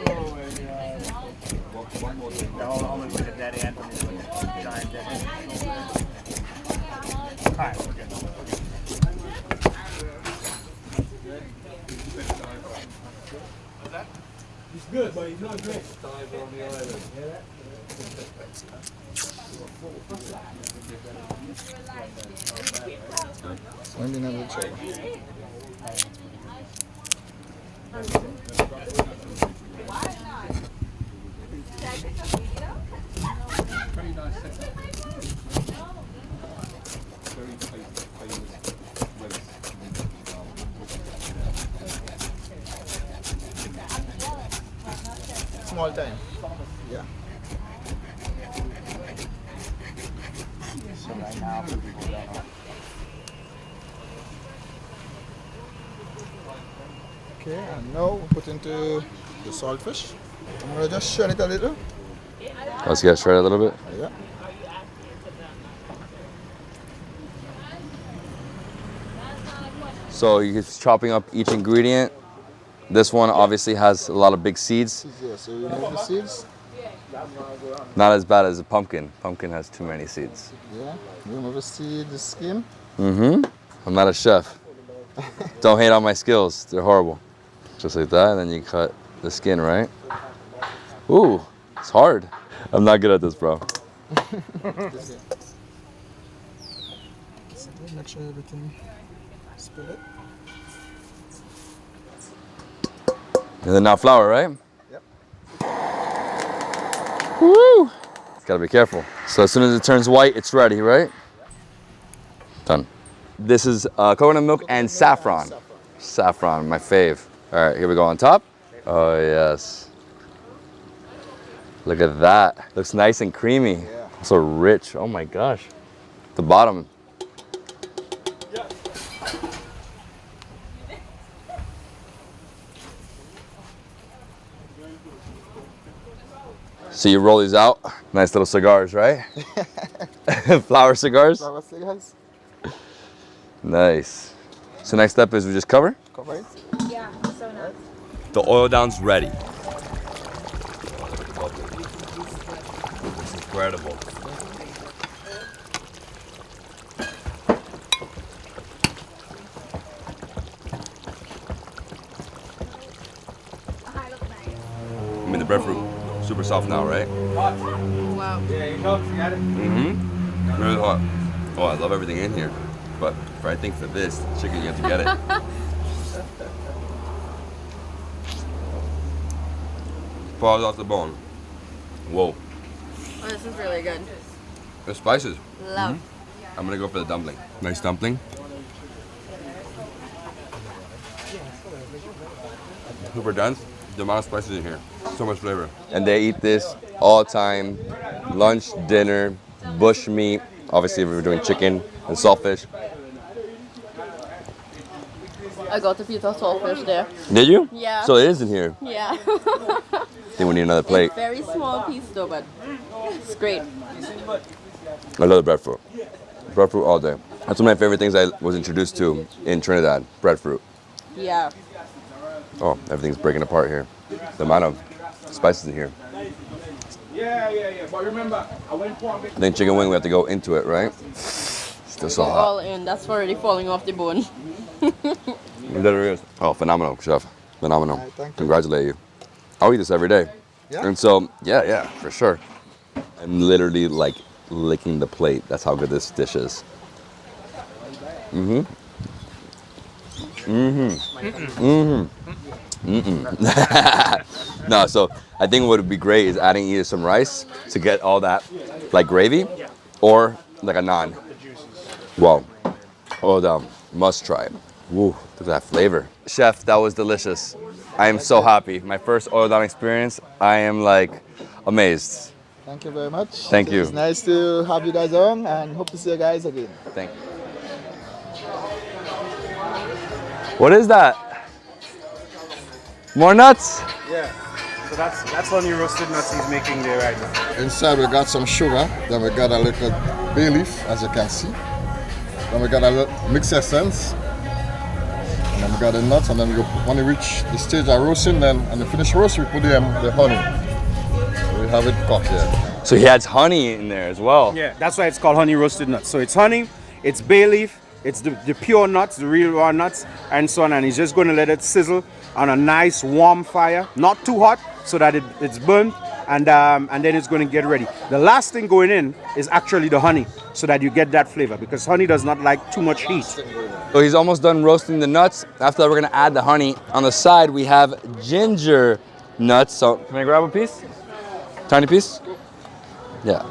Oh my god. One more thing. No, almost like a dead ant. I mean, like a giant dead ant. Alright, we're good. He's good, but he's not great. When you never check. small time. Yeah. So right now, Okay, and now we put into the saltfish. I'm gonna just shred it a little. Let's get shredded a little bit. Yeah. So you're chopping up each ingredient. This one obviously has a lot of big seeds. Yeah, so we remove the seeds. Not as bad as a pumpkin. Pumpkin has too many seeds. Yeah, remove the seed, the skin. Mm-hmm. I'm not a chef. Don't hate on my skills. They're horrible. Just like that, and then you cut the skin, right? Ooh, it's hard. I'm not good at this, bro. Make sure everything spill it. And then now flour, right? Yep. Woo! Gotta be careful. So as soon as it turns white, it's ready, right? Done. This is coconut milk and saffron. Saffron, my fave. All right, here we go on top. Oh, yes. Look at that. Looks nice and creamy. Yeah. So rich. Oh my gosh. The bottom. So you roll these out. Nice little cigars, right? Flower cigars? Flower cigars. Nice. So next step is we just cover? Cover it. Yeah, so nice. The oil down's ready. It's incredible. I mean, the breadfruit, super soft now, right? Wow. Yeah, you got it. Mm-hmm. Really hot. Oh, I love everything in here. But I think for this chicken, you have to get it. Paws off the bone. Whoa. Oh, this is really good. The spices. Love. I'm gonna go for the dumpling. Nice dumpling. Super dense. The amount of spices in here. So much flavor. And they eat this all time. Lunch, dinner, bush meat. Obviously, if we're doing chicken and saltfish. I got a piece of saltfish there. Did you? Yeah. So it is in here. Yeah. I think we need another plate. It's very small piece though, but it's great. I love the breadfruit. Breadfruit all day. That's one of my favorite things I was introduced to in Trinidad. Breadfruit. Yeah. Oh, everything's breaking apart here. The amount of spices in here. Yeah. But remember, I went for I think chicken wing, we have to go into it, right? Still so hot. All in. That's already falling off the bone. It literally is. Oh, phenomenal, chef. Phenomenal. Right, thank you. Congratulate you. I'll eat this every day. Yeah? And so, yeah, for sure. I'm literally like licking the plate. That's how good this dish is. Mm-hmm. Mm-hmm. Mm-hmm. No, so I think what would be great is adding either some rice to get all that like gravy or like a naan. Wow. Oh, damn. Must try it. Woo, look at that flavor. Chef, that was delicious. I am so happy. My first oil down experience. I am like amazed. Thank you very much. Thank you. It's nice to have you guys on and hope to see you guys again. Thank you. What is that? More nuts? Yeah. So that's honey roasted nuts he's making there right now. Inside we got some sugar, then we got a little bay leaf, as you can see. Then we got a little mixed essence. And then we got the nuts, and then when we reach the stage of roasting, then and the finished roast, we put in the honey. So we have it cooked here. So he adds honey in there as well. Yeah, that's why it's called honey roasted nuts. So it's honey, it's bay leaf, it's the pure nuts, the real raw nuts, and so on. And he's just going to let it sizzle on a nice warm fire, not too hot, so that it's burnt, and then it's going to get ready. The last thing going in is actually the honey, so that you get that flavor, because honey does not like too much heat. So he's almost done roasting the nuts. After that, we're gonna add the honey. On the side, we have ginger nuts. So can I grab a piece? Tiny piece? Yeah.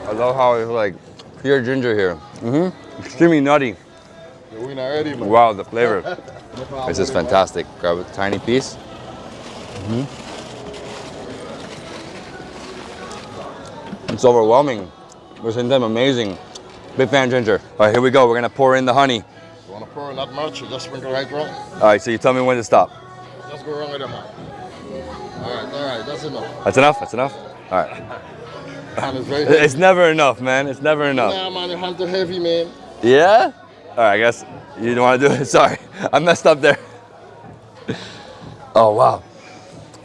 I love how it's like pure ginger here. Mm-hmm. Extremely nutty. You're already, man. Wow, the flavor. This is fantastic. Grab a tiny piece. It's overwhelming. At the same time, amazing. Big fan ginger. All right, here we go. We're gonna pour in the honey. You want to pour in that much? You just sprinkle right wrong. All right, so you tell me when to stop. Just go wrong with them, man. All right, that's enough. That's enough? That's enough? All right. Man, it's very heavy. It's never enough, man. It's never enough. Nah, man, your hands are heavy, man. Yeah? All right, I guess you don't want to do it. Sorry, I messed up there. Oh, wow.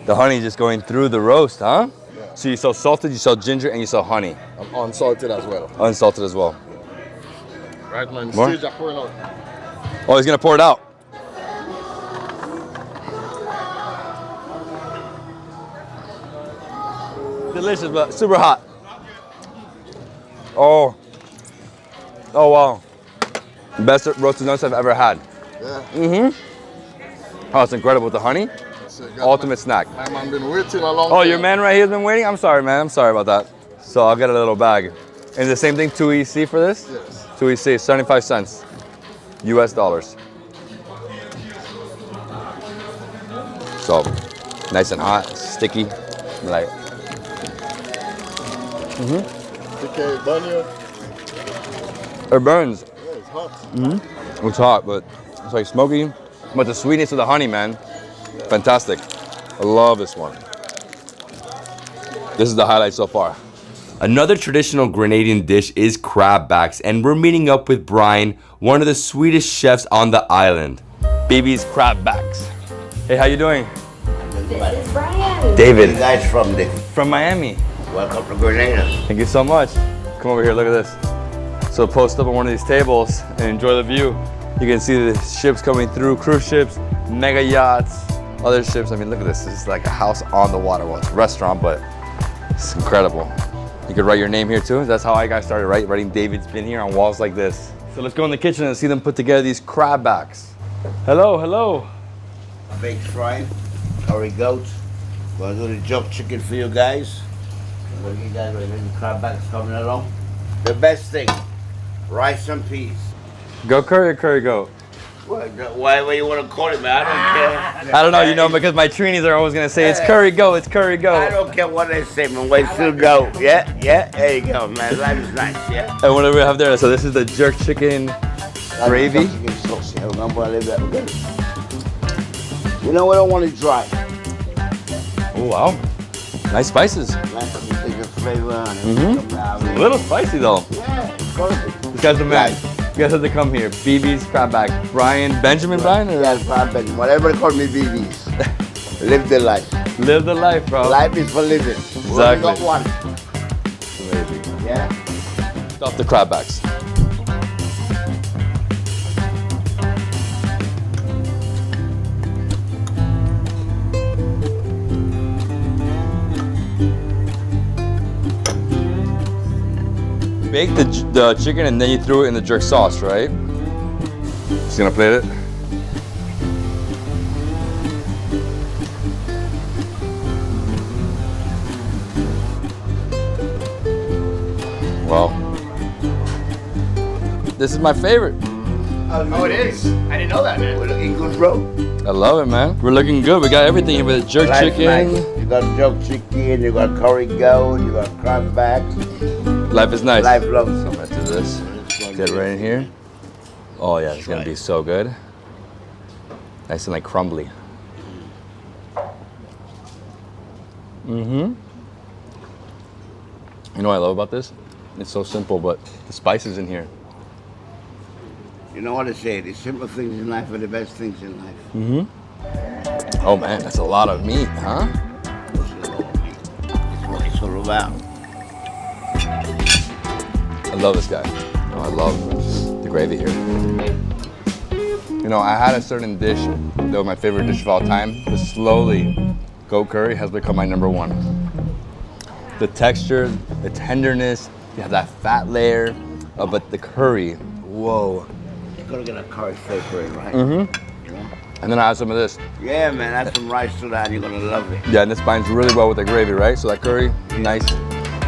The honey just going through the roast, huh? Yeah. So you sell salted, you sell ginger, and you sell honey. I'm unsalted as well. Unsalted as well. Right, man. More? Stage are pouring out. Oh, he's gonna pour it out. Delicious, but super hot. Oh. Oh, wow. Best roasted nuts I've ever had. Yeah. Oh, it's incredible with the honey. Ultimate snack. My man been waiting a long Oh, time. your man right here has been waiting? I'm sorry, man. I'm sorry about that. So I'll get a little bag. And the same thing, 2 EC for this? Yes. 2 EC, 75 cents. US dollars. So, nice and hot, sticky. Like, Okay, bunny. it burns. Yeah, it's hot. It's hot, but it's like smoky. But the sweetness of the honey, man, fantastic. I love this one. This is the highlight so far. Another traditional Grenadian dish is crab backs, and we're meeting up with Brian, one of the sweetest chefs on the island. BB's crab backs. Hey, how you doing? This is Brian. David. Where you guys from, Dick? From Miami. Welcome to Grenada. Thank you so much. Come over here, look at this. So post up on one of these tables and enjoy the view. You can see the ships coming through, cruise ships, mega yachts, other ships. I mean, look at this. This is like a house on the water. Well, it's a restaurant, but it's incredible. You could write your name here too. That's how I got started, right? Writing David's been here on walls like this. So let's go in the kitchen and see them put together these crab backs. Hello, hello. Baked fried, curry goat. We're going to do the jerk chicken for you guys. We're going to get the crab backs coming along. The best thing, rice and peas. Go curry or curry goat? Whatever you want to call it, man. I don't care. I don't know, you know, because my Trinis are always gonna say it's curry goat, it's curry goat. I don't care what they say, man. Wait till go. Yeah, yeah. There you go, man. Life is nice, yeah. And what do we have there? So this is the jerk chicken gravy. Chicken sauce, yeah. Remember, I leave that. You know, we don't want it dry. Oh, wow. Nice spices. Nice to take the flavor on it. A little spicy though. Yeah, of course. This guy's the man. You guys have to come here. BB's crab back. Brian, Benjamin Brian? Or? Yes, Brian Benjamin. Whatever they call me, BB's. Live the life. Live the life, bro. Life is for living. Exactly. We only got one. Amazing. Yeah. Stuff the crab backs. Bake the chicken and then you threw it in the jerk sauce, right? Just gonna plate it. Well, this is my favorite. Oh, it is? I didn't know that, man. We're looking good, bro. I love it, man. We're looking good. We got everything here with jerk Life's chicken. nice. You got jerk chicken, you got curry goat, you got crab backs. Life is nice. Life loves. So let's do this. Get right in here. Oh yeah, it's gonna be so good. Nice and like crumbly. You know what I love about this? It's so simple, but the spices in here. You know what I say? The simple things in life are the best things in life. Oh man, that's a lot of meat, huh? It's what it's all about. I love this guy. Oh, I love the gravy here. You know, I had a certain dish that was my favorite dish of all time, but slowly, goat curry has become my number one. The texture, the tenderness, you have that fat layer, but the curry, whoa. You gotta get a curry flavor in, right? And then I add some of this. Yeah, man, add some rice to that, you're gonna love it. Yeah, and this binds really well with the gravy, right? So that curry, nice,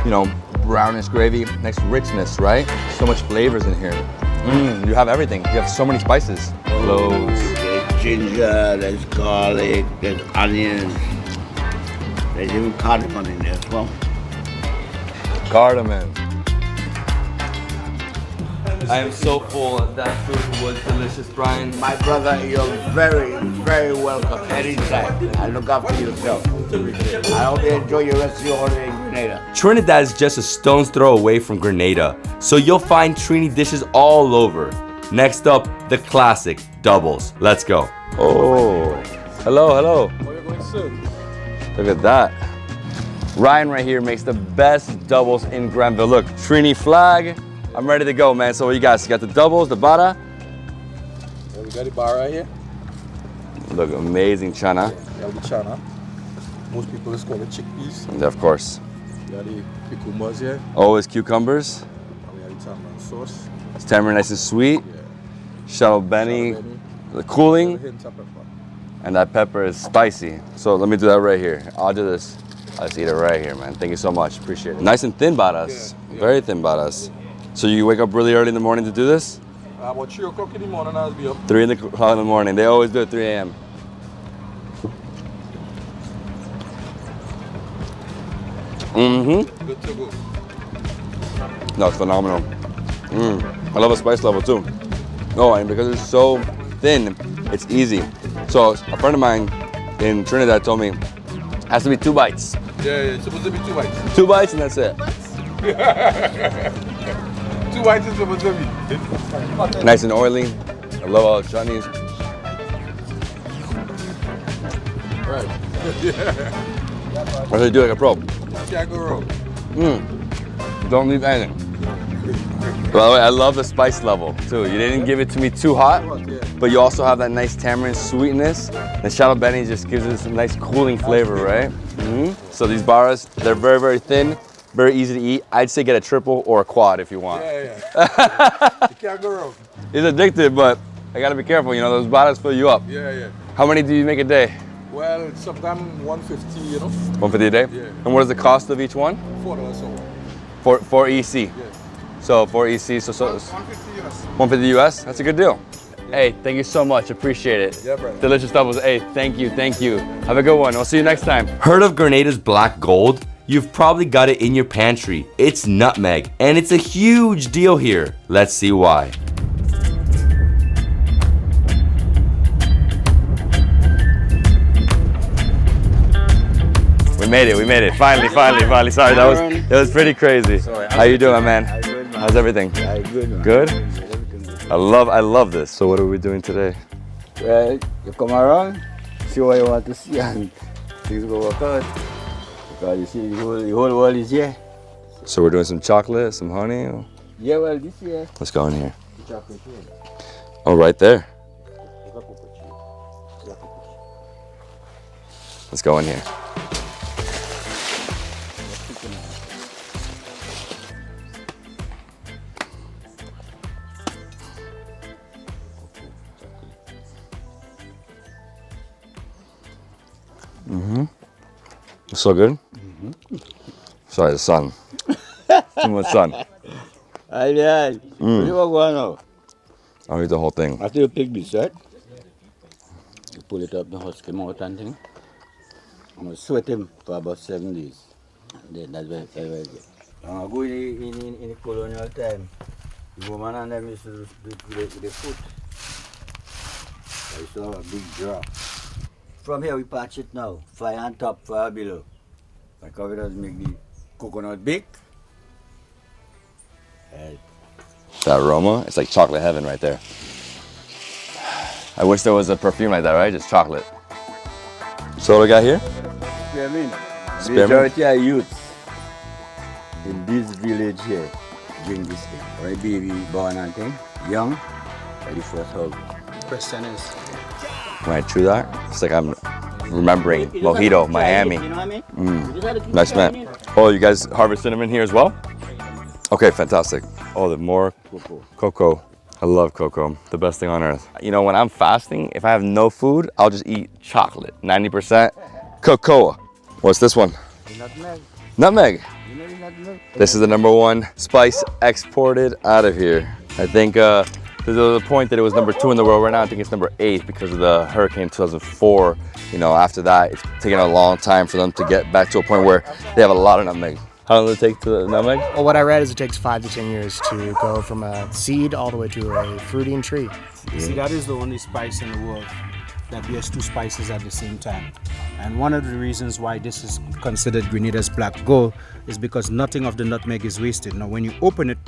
you know, brownish gravy, nice richness, right? So much flavors in here. You have everything. You have so many spices. Cloves. There's ginger, there's garlic, there's onions. There's even cardamom in there as well. Cardamom. I am so full. That food was delicious, Brian. My brother, you're very, very welcome anytime. And look after yourself. I hope you enjoy your rest of your holiday in Grenada. Trinidad is just a stone's throw away from Grenada, so you'll find Trini dishes all over. Next up, the classic doubles. Let's go. Oh, hello, hello. Look at that. Ryan right here makes the best doubles in Granville. Look, Trini flag. I'm ready to go, man. So what you guys got the doubles, the bara? Yeah, we got the bar right here. Look, amazing chana. Yeah, the chana. Most people just call it chickpeas. And of course. We got the cucumbers here. Always cucumbers. And we got the tamarind sauce. It's tamarind nice and sweet. Shuttle Benny, the cooling. Hint of pepper. And that pepper is spicy. So let me do that right here. I'll do this. I'll just eat it right here, man. Thank you so much. Appreciate it. Nice and thin baras. Very thin baras. So you wake up really early in the morning to do this? About 3 o'clock in the morning, I'll be up. 3 o'clock in the morning. They always do it 3 a.m. Mm-hmm. Good to go. No, it's phenomenal. I love the spice level too. No, and because it's so thin, it's easy. So a friend of mine in Trinidad told me it has to be 2 bites. Yeah, it's supposed to be 2 bites. 2 bites and that's it. 2 bites is supposed to be. Nice and oily. I love all the chutneys. Right. What do you do like a pro? Can't go wrong. Don't leave anything. By the way, I love the spice level too. You didn't give it to me too hot, but you also have that nice tamarind sweetness. The Shuttle Benny just gives it some nice cooling flavor, right? So these baras, they're very, very thin, very easy to eat. I'd say get a triple or a quad if you want. Yeah. You can't go wrong. It's addictive, but I gotta be careful. You know, those baras fill you up. Yeah. How many do you make a day? Well, sometimes 150, you know. 150 a day? Yeah. And what is the cost of each one? $4 so. For EC. Yeah. So for EC, so 150 US. 150 US. That's a good deal. Hey, thank you so much. Appreciate it. Yeah, bro. Delicious doubles. Hey, thank you. Have a good one. I'll see you next time. Heard of Grenada's black gold? You've probably got it in your pantry. It's nutmeg, and it's a huge deal here. Let's see why. We made it. Finally. Sorry, that was pretty crazy. How you doing, man? How's everything? Good? I love this. So what are we doing today? Well, you come around, see what you want to see, and things go work out. Because you see, the whole world is here. So we're doing some chocolate, some honey? Yeah, well, this year. Let's go in here. Oh, right there. Let's go in here. So good? Sorry, the sun. Too much sun. Aye. What you want now? I'll eat the whole thing. After you pick this, right? You pull it up, the husk him out and thing. I'm going to sweat him for about 7 days. And then that's where I get. I'm going to go in the colonial time. The woman and them used to do with the foot. I used to have a big drop. From here we patch it now. Fire on top, fire below. Because we just make the coconut big. That aroma, it's like chocolate heaven right there. I wish there was a perfume like that, right? Just chocolate. So what we got here? Spearmint. Spearmint? Majority of youths in this village here drink this thing. When a baby born and thing, young, at the first hug. Question is, When I chew that, it's like I'm remembering Mojito, Miami. You know what I mean? Nice, man. Oh, you guys harvest cinnamon here as well? Okay, fantastic. Oh, the more cocoa. I love cocoa, the best thing on earth. You know, when I'm fasting, if I have no food, I'll just eat chocolate. 90% cocoa. What's this one? Nutmeg. Nutmeg. You know nutmeg? This is the #1 spice exported out of here. I think this There's a point that it was #2 in the world. Right now I think it's #8 because of the hurricane 2004. You know, after that, it's taken a long time for them to get back to a point where they have a lot of nutmeg. How long does it take to the nutmeg? Well, what I read is it takes 5 to 10 years to go from a seed all the way to a fruiting tree. See, that is the only spice in the world that bears 2 spices at the same time. And one of the reasons why this is considered Grenada's black gold is because nothing of the nutmeg is wasted. Now, when you open it,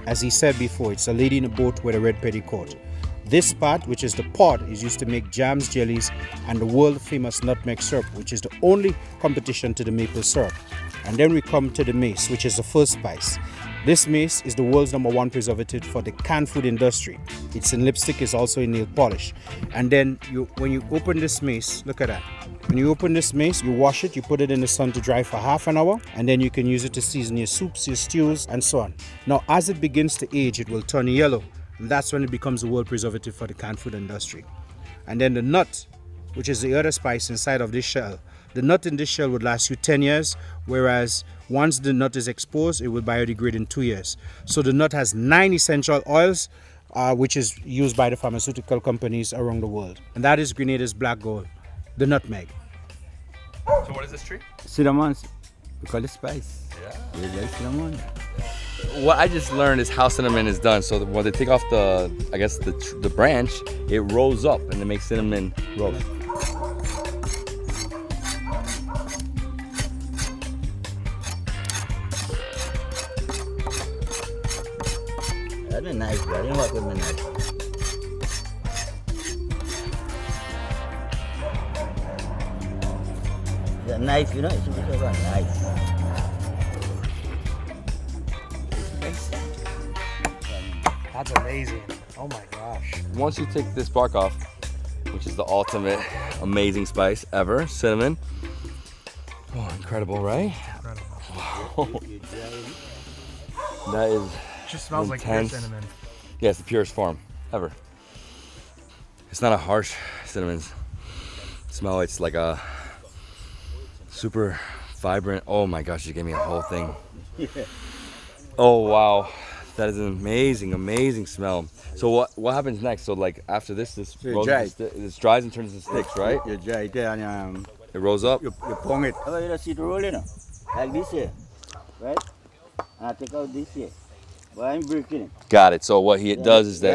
as he said before, it's a lady in a boat with a red petticoat. This part, which is the pod, is used to make jams, jellies, and the world famous nutmeg syrup, which is the only competition to the maple syrup. And then we come to the mace, which is the first spice. This mace is the world's #1 preservative for the canned food industry. It's in lipstick, it's also in nail polish. And then when you open this mace, look at that. When you open this mace, you wash it, you put it in the sun to dry for half an hour, and then you can use it to season your soups, your stews, and so on. Now, as it begins to age, it will turn yellow, and that's when it becomes a world preservative for the canned food industry. And then the nut, which is the other spice inside of this shell, the nut in this shell would last you 10 years, whereas once the nut is exposed, it will biodegrade in 2 years. So the nut has 9 essential oils, which is used by the pharmaceutical companies around the world. And that is Grenada's black gold, the nutmeg. So what is this tree? Cinnamon. We call it spice. Yeah. We like cinnamon. What I just learned is how cinnamon is done. So when they take off the, I guess the branch, it rolls up and it makes cinnamon rolls. That'd be nice, bro. I didn't work with me nice. It's a knife, you know? It's a bit of a knife. That's amazing. Oh my gosh. Once you take this bark off, which is the ultimate amazing spice ever, cinnamon. Oh, incredible, right? Incredible. That is It just smells like pure intense. cinnamon. Yeah, it's the purest form ever. It's not a harsh cinnamon smell. It's like a super vibrant. Oh my gosh, you gave me a whole thing. Oh wow, that is an amazing smell. So what happens next? So like after this, this dries and turns into sticks, right? You dry it and it rolls up. You pong it. Oh, you just see it roll, you know, like this here, right? And I take out this here. But I'm breaking it. Got it. So what he does is that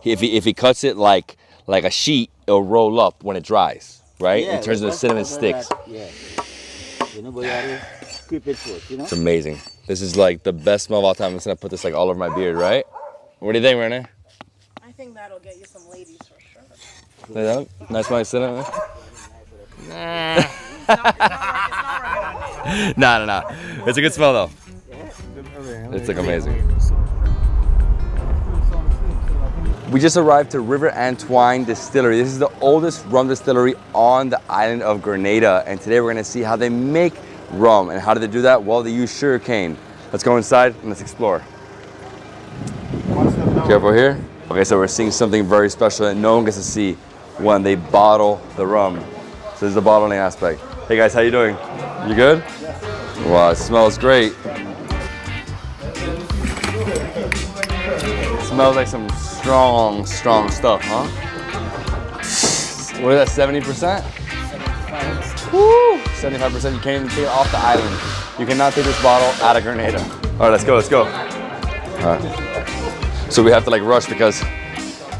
if he cuts it like a sheet, it'll roll up when it dries, right? Yeah, it turns into cinnamon sticks. Yeah. You know, but you have to keep it first, you know? It's amazing. This is like the best smell of all time. I'm just gonna put this like all over my beard, right? What do you think, Renee? I think that'll get you some ladies for sure. Like that? Nice smelling cinnamon? Nah. Nah. It's a good smell though. It's like amazing. We just arrived to River Antoine Distillery. This is the oldest rum distillery on the island of Grenada. And today we're gonna see how they make rum. And how do they do that? Well, they use sugarcane. Let's go inside and let's explore. Careful here. Okay, so we're seeing something very special that no one gets to see when they bottle the rum. So this is the bottling aspect. Hey guys, how you doing? You good? Wow, it smells great. It smells like some strong stuff, huh? What is that, 70%? 75%. You can't even take it off the island. You cannot take this bottle out of Grenada. All right, let's go. All right. So we have to like rush because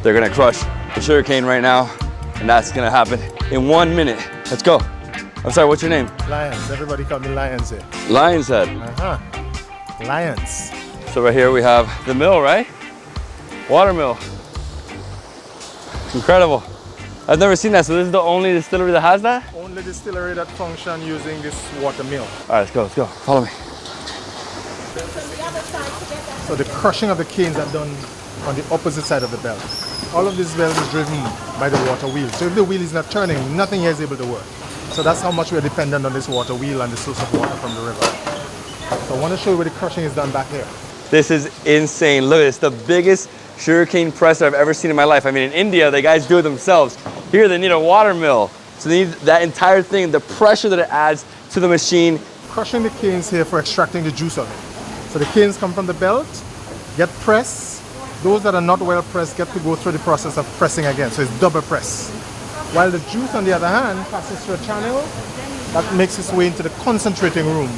they're gonna crush the sugarcane right now, and that's gonna happen in 1 minute. Let's go. I'm sorry, what's your name? Lions. Everybody call me Lions here. Lion's Head. Lions. So right here we have the mill, right? Water mill. Incredible. I've never seen that, so this is the only distillery that has that? Only distillery that function using this water mill. All right, let's go. Follow me. So the crushing of the canes are done on the opposite side of the belt. All of this belt is driven by the water wheel. So if the wheel is not turning, nothing here is able to work. So that's how much we're dependent on this water wheel and the source of water from the river. So I want to show you where the crushing is done back here. This is insane. Look at this, the biggest sugarcane presser I've ever seen in my life. I mean, in India, the guys do it themselves. Here, they need a water mill. So they need that entire thing, the pressure that it adds to the machine. Crushing the canes here for extracting the juice of it. So the canes come from the belt, get pressed, those that are not well pressed get to go through the process of pressing again. So it's double press. While the juice, on the other hand, passes through a channel that makes its way into the concentrating room.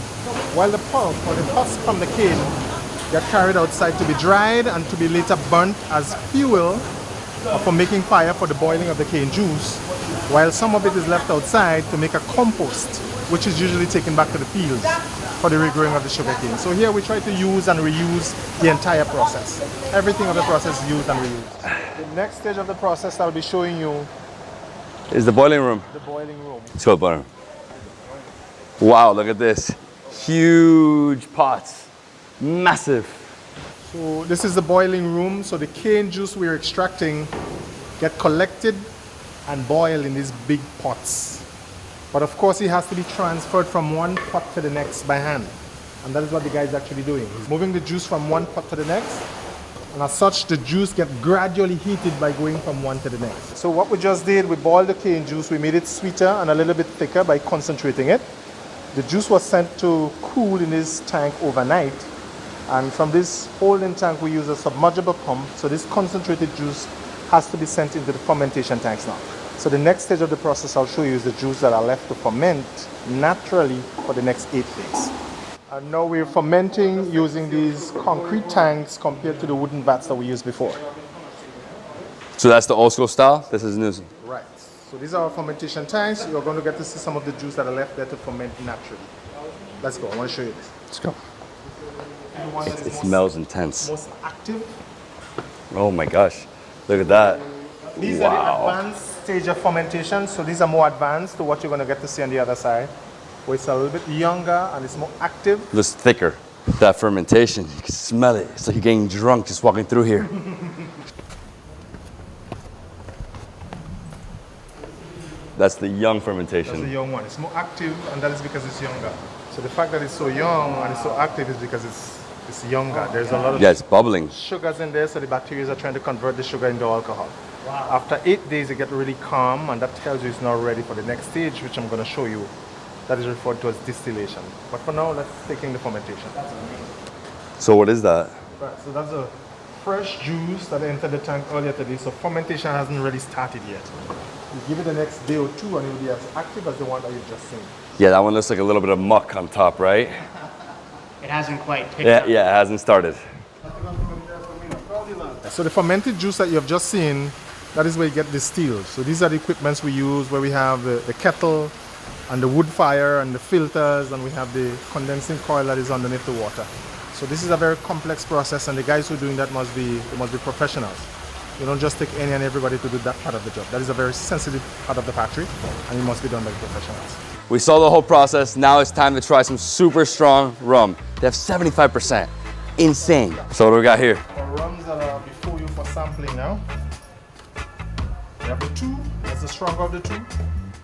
While the pulp or the husk from the cane get carried outside to be dried and to be later burnt as fuel for making fire for the boiling of the cane juice, while some of it is left outside to make a compost, which is usually taken back to the fields for the regrowing of the sugar cane. So here we try to use and reuse the entire process. Everything of the process is used and reused. The next stage of the process I'll be showing you is the boiling room. The boiling room. Let's go, boiling room. Wow, look at this. Huge pots. Massive. So this is the boiling room. So the cane juice we're extracting get collected and boiled in these big pots. But of course it has to be transferred from one pot to the next by hand. And that is what the guy is actually doing. He's moving the juice from one pot to the next. And as such, the juice gets gradually heated by going from one to the next. So what we just did, we boiled the cane juice. We made it sweeter and a little bit thicker by concentrating it. The juice was sent to cool in this tank overnight. And from this holding tank, we use a submergible pump. So this concentrated juice has to be sent into the fermentation tanks now. So the next stage of the process I'll show you is the juice that are left to ferment naturally for the next 8 days. And now we're fermenting using these concrete tanks compared to the wooden vats that we used before. So that's the old school style? This is new. Right. So these are our fermentation tanks. You're going to get to see some of the juice that are left there to ferment naturally. Let's go. I want to show you this. Let's go. It smells intense. Most active. Oh my gosh. Look at that. These are the advanced stage of fermentation. So these are more advanced to what you're going to get to see on the other side, where it's a little bit younger and it's more active. It's thicker. That fermentation, you can smell it. It's like you're getting drunk just walking through here. That's the young fermentation. That's the young one. It's more active, and that is because it's younger. So the fact that it's so young and it's so active is because it's younger. There's a lot of it's bubbling. Sugars in there, so the bacteria are trying to convert the sugar into alcohol. Wow. After 8 days, it gets really calm, and that tells you it's now ready for the next stage, which I'm going to show you. That is referred to as distillation. But for now, let's take in the fermentation. So what is that? Right, so that's a fresh juice that entered the tank earlier today. So fermentation hasn't really started yet. You give it the next day or two, and it will be as active as the one that you've just seen. Yeah, that one looks like a little bit of muck on top, right? It hasn't quite picked up. Yeah, it hasn't started. So the fermented juice that you have just seen, that is where you get distilled. So these are the equipments we use, where we have the kettle and the wood fire and the filters, and we have the condensing coil that is underneath the water. So this is a very complex process, and the guys who are doing that must be professionals. You don't just take any and everybody to do that part of the job. That is a very sensitive part of the factory, and it must be done by professionals. We saw the whole process. Now it's time to try some super strong rum. They have 75%. Insane. So what do we got here? Our rums that are before you for sampling now. We have the 2. That's the stronger of the 2.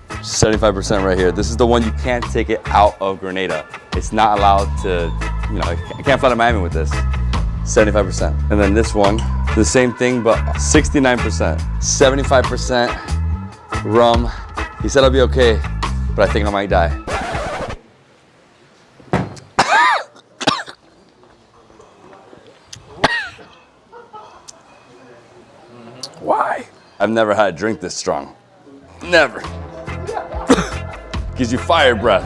75% right here. This is the one you can't take it out of Grenada. It's not allowed to, I can't fly to Miami with this. 75%. And then this one, the same thing, but 69%. 75% rum. He said I'll be okay, but I think I might die. Why? I've never had a drink this strong. Never. Gives you fire breath.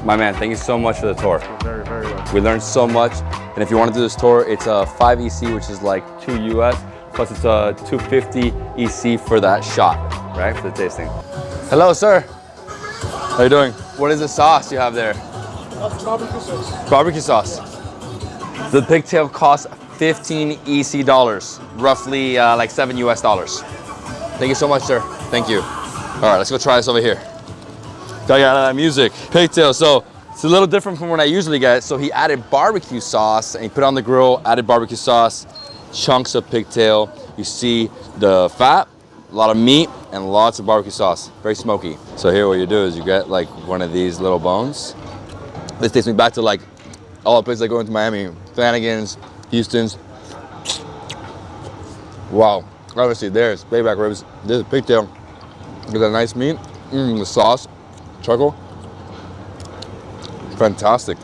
My man, thank you so much for the tour. Very, very well. We learned so much. And if you want to do this tour, it's a 5 EC, which is like 2 US, plus it's a 250 EC for that shot, right? For the tasting. Hello, sir. How you doing? What is the sauce you have there? That's barbecue sauce. Barbecue sauce. The pigtail costs 15 EC dollars, roughly like 7 US dollars. Thank you so much, sir. Thank you. All right, let's go try this over here. Got that music. Pigtail, so it's a little different from what I usually get. So he added barbecue sauce and he put it on the grill, added barbecue sauce, chunks of pigtail. You see the fat, a lot of meat, and lots of barbecue sauce. Very smoky. So here what you do is you get like one of these little bones. This takes me back to like all the places I go into Miami. Flanagan's, Houston's. Wow. Obviously there's babyback ribs. This is pigtail. Get that nice meat. The sauce. Charcoal. Fantastic.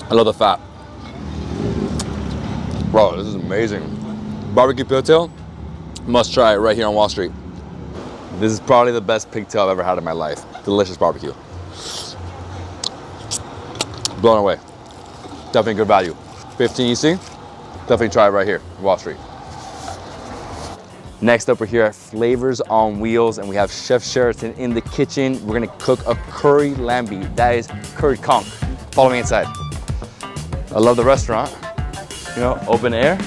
I love the fat. Bro, this is amazing. Barbecue pigtail, must try it right here on Wall Street. This is probably the best pigtail I've ever had in my life. Delicious barbecue. Blown away. Definitely good value. 15 EC, definitely try it right here, Wall Street. Next up, we're here at Flavors on Wheels, and we have Chef Sheraton in the kitchen. We're gonna cook a curry lambi. That is curry conch. Follow me inside. I love the restaurant. You know, open air.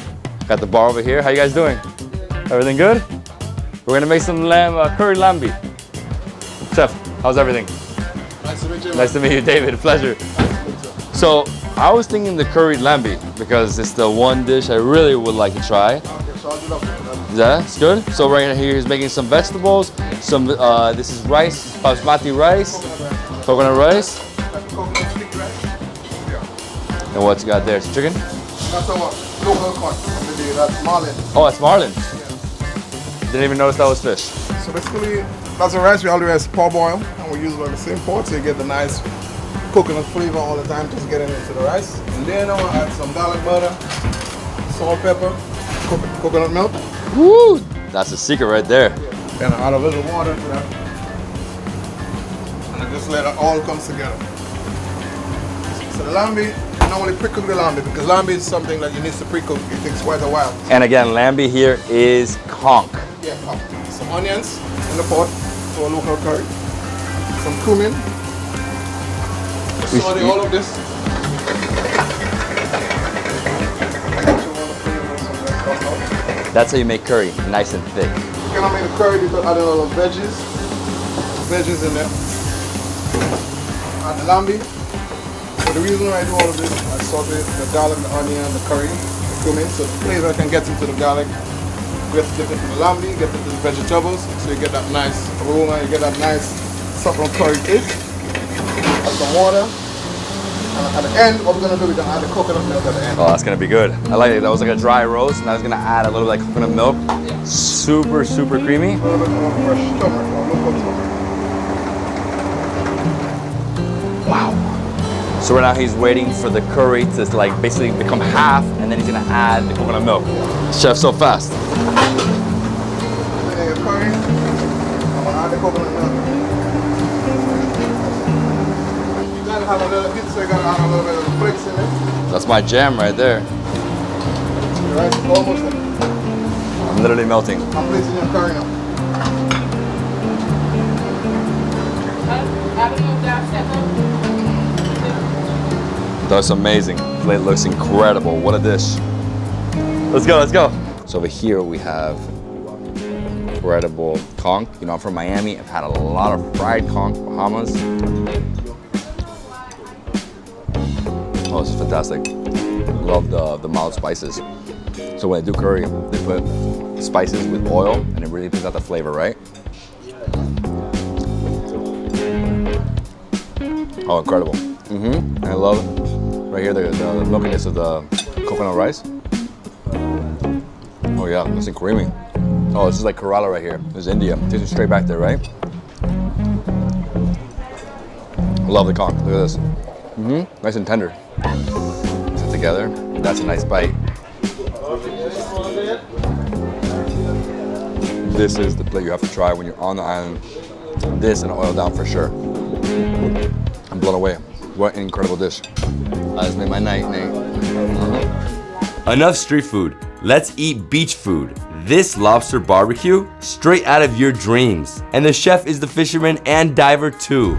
Got the bar over here. How you guys doing? Everything good? We're gonna make some curry lambi. Chef, how's everything? Nice to meet you. Nice to meet you, David. Pleasure. So I was thinking the curry lambi because it's the one dish I really would like to try. Yeah, it's good. So right here, he's making some vegetables. Some this is rice, basmati rice, coconut rice. And what's got there? It's chicken. That's our local cut of the day. That's marlin. Oh, it's marlin. Didn't even notice that was fish. So basically, that's the rice. We all do is parboil, and we use about the same pot, so you get the nice coconut flavor all the time, just getting into the rice. And then I'll add some garlic butter, salt, pepper, coconut milk. Woo! That's the secret right there. Then I add a little water to that. And I just let it all come together. So the lambi, you normally pre-cook the lambi because lambi is something that you need to pre-cook. It takes quite a while. And again, lambi here is conch. Yeah, some onions in the pot for a local curry. Some cumin. Saute all of this. That's how you make curry, nice and thick. You cannot make the curry because add a lot of veggies in there. Add the lambi. So the reason why I do all of this, I saute the garlic, the onion, the curry, the cumin, so the flavor can get into the garlic, get into the lambi, get into the vegetables, so you get that nice aroma, you get that nice saffron curry taste. Add some water. At the end, what we're gonna do, we're gonna add the coconut milk at the end. Oh, that's gonna be good. I like it. That was like a dry roast, and I was gonna add a little like coconut milk. Super, super creamy. A little bit of fresh turmeric, local turmeric. Wow. So right now he's waiting for the curry to like basically become half, and then he's gonna add the coconut milk. Chef, so fast. Then your curry, I'm gonna add the coconut milk. Have a little bit, so you gotta add a little bit of the flakes in it. That's my jam right there. The rice is almost in. I'm literally melting. I'm placing your curry now. That's amazing. Plate looks incredible. What a dish. Let's go, let's go. So over here we have incredible conch. You know, I'm from Miami. I've had a lot of fried conch, Bahamas. Oh, this is fantastic. Love the mild spices. So when I do curry, they put spices with oil, and it really brings out the flavor, right? Oh, incredible. And I love right here the milkiness of the coconut rice. Oh yeah, nice and creamy. Oh, this is like Kerala right here. This is India. Takes you straight back there, right? Love the conch. Look at this. Nice and tender. Sit together. That's a nice bite. This is the plate you have to try when you're on the island. This and oil down for sure. I'm blown away. What an incredible dish. That's made my night, Nate. Enough street food. Let's eat beach food. This lobster barbecue, straight out of your dreams. And the chef is the fisherman and diver too.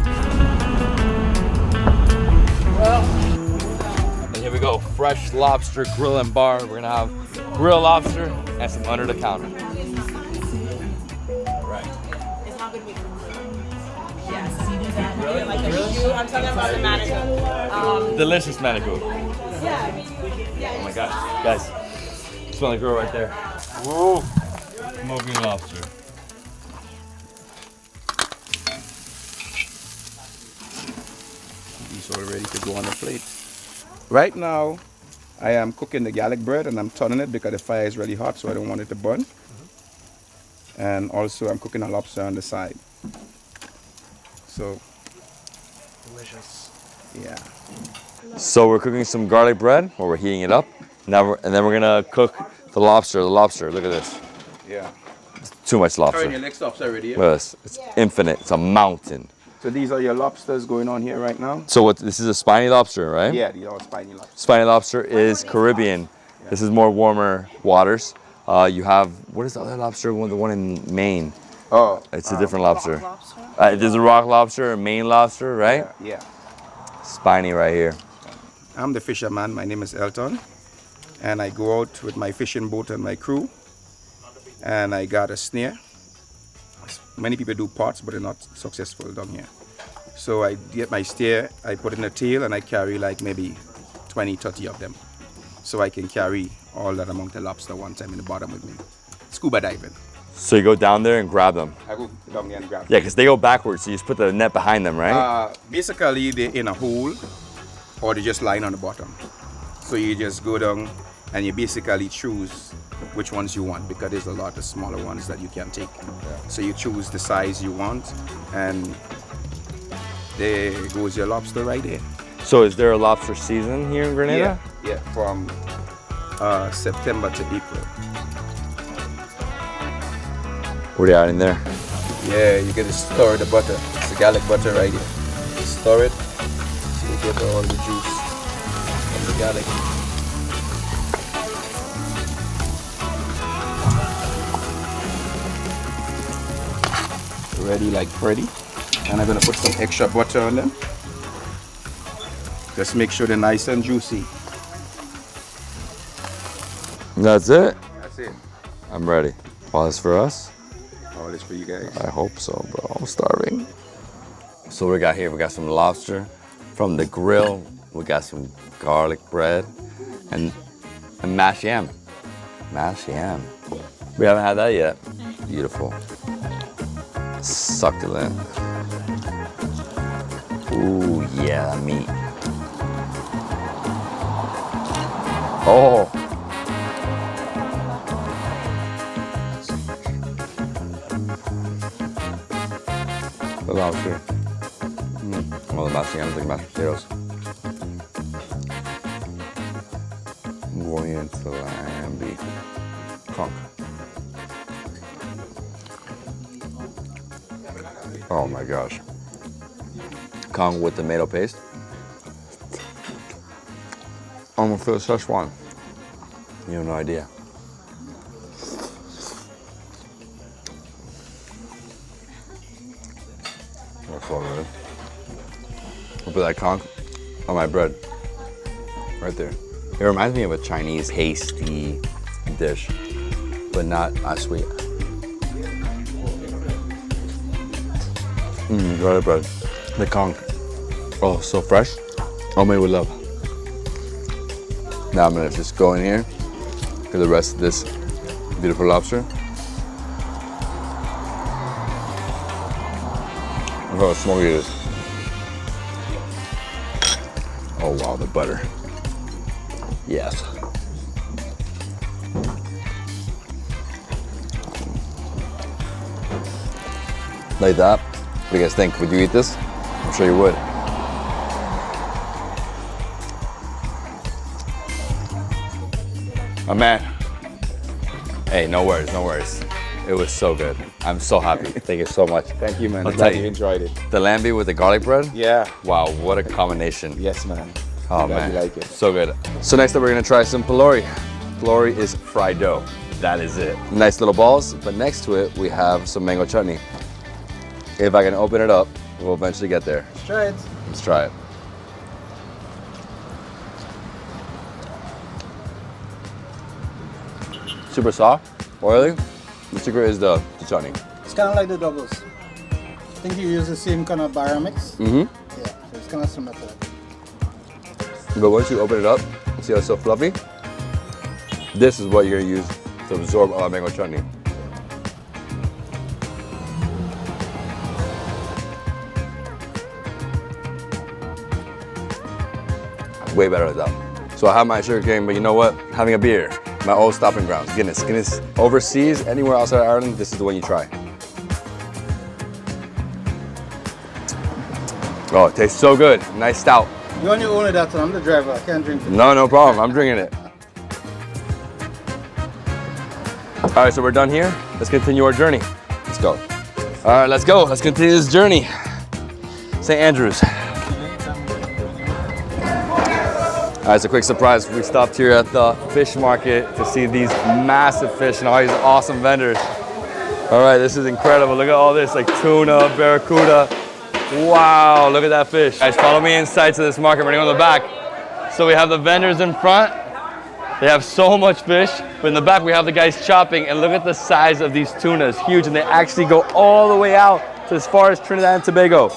And here we go, fresh lobster grill and bar. We're gonna have grilled lobster and some under the counter. Right. Really? Like I'm talking about the manicotti. Delicious manicotti. Oh my gosh, guys, smell the grill right there. Whoa, smoking lobster. It's all ready to go on the plate. Right now, I am cooking the garlic bread and I'm turning it because the fire is really hot, so I don't want it to burn. And also, I'm cooking a lobster on the side. So, delicious. Yeah. So we're cooking some garlic bread, or we're heating it up. And then we're gonna cook the lobster. The lobster. Look at this. Yeah. Too much lobster. Carrying your next lobster already. Look at this. It's infinite. It's a mountain. So these are your lobsters going on here right now? So what? This is a spiny lobster, right? Yeah, these are spiny lobsters. Spiny lobster is Caribbean. This is more warmer waters. You have, what is the other lobster? The one in Maine. Oh. It's a different lobster. There's a rock lobster, a Maine lobster, right? Yeah. Spiny right here. I'm the fisherman. My name is Elton. And I go out with my fishing boat and my crew. And I got a snare. Many people do pots, but they're not successful down here. So I get my snare, I put in a tail, and I carry like maybe 20, 30 of them. So I can carry all that amount of lobster one time in the bottom with me. Scuba diving. So you go down there and grab them. I go down there and grab them. Yeah, because they go backwards, so you just put the net behind them, right? Basically, they're in a hole, or they just lying on the bottom. So you just go down and you basically choose which ones you want, because there's a lot of smaller ones that you can take. So you choose the size you want, and there goes your lobster right there. So is there a lobster season here in Grenada? Yeah, from September to April. What are you adding there? Yeah, you get to store the butter. It's the garlic butter right here. You store it, so you get all the juice from the garlic. Ready like Freddy. And I'm gonna put some extra butter on them. Just make sure they're nice and juicy. That's it? That's it. I'm ready. All this for us? All this for you guys. I hope so, bro. I'm starving. So what we got here, we got some lobster from the grill. We got some garlic bread and mashed yam. Mashed yam. We haven't had that yet. Beautiful. Succulent. Ooh, yeah, that meat. Oh. The lobster. All the mashed yams, like mashed potatoes. I'm going into the lamb trunk. Oh my gosh. Kong with tomato paste. I'm gonna feel Szechuan. You have no idea. That's so good. I'll put that conch on my bread. Right there. It reminds me of a Chinese hasty dish, but not as sweet. Garlic bread. The conch. Oh, so fresh. All made with love. Now I'm gonna just go in here for the rest of this beautiful lobster. Look how smoky it is. Oh wow, the butter. Yes. Like that. What do you guys think? Would you eat this? I'm sure you would. Oh man. Hey, no worries, no worries. It was so good. I'm so happy. Thank you so much. Thank you, man. I'll I'm tell glad you enjoyed it. The lambi with the garlic bread? Yeah. Wow, what a combination. Yes, man. Oh I'm glad man, you like it. so good. So next up we're gonna try some pylori. Pylori is fried dough. That is it. Nice little balls, but next to it we have some mango chutney. If I can open it up, we'll eventually get there. Let's try it. Let's try it. Super soft, oily. The secret is the chutney. It's kind of like the doubles. I think you use the same kind of bar mix. Mm-hmm. Yeah, so it's kind of similar to that. But once you open it up, see how it's so fluffy? This is what you're gonna use to absorb all that mango chutney. Way better than that. So I have my sugar cane, but you know what? Having a beer, my old stopping grounds, Guinness. Guinness overseas, anywhere outside Ireland, this is the one you try. Oh, it tastes so good. Nice stout. You on your own with that one. I'm the driver. I can't drink it. No problem. I'm drinking it. All right, so we're done here. Let's continue our journey. Let's go. All right, let's go. Let's continue this journey. St. Andrews. All right, it's a quick surprise. We stopped here at the fish market to see these massive fish and all these awesome vendors. All right, this is incredible. Look at all this, like tuna, barracuda. Wow, look at that fish. Guys, follow me inside to this market. We're gonna go in the back. So we have the vendors in front. They have so much fish, but in the back we have the guys chopping, and look at the size of these tunas, huge, and they actually go all the way out to as far as Trinidad and Tobago.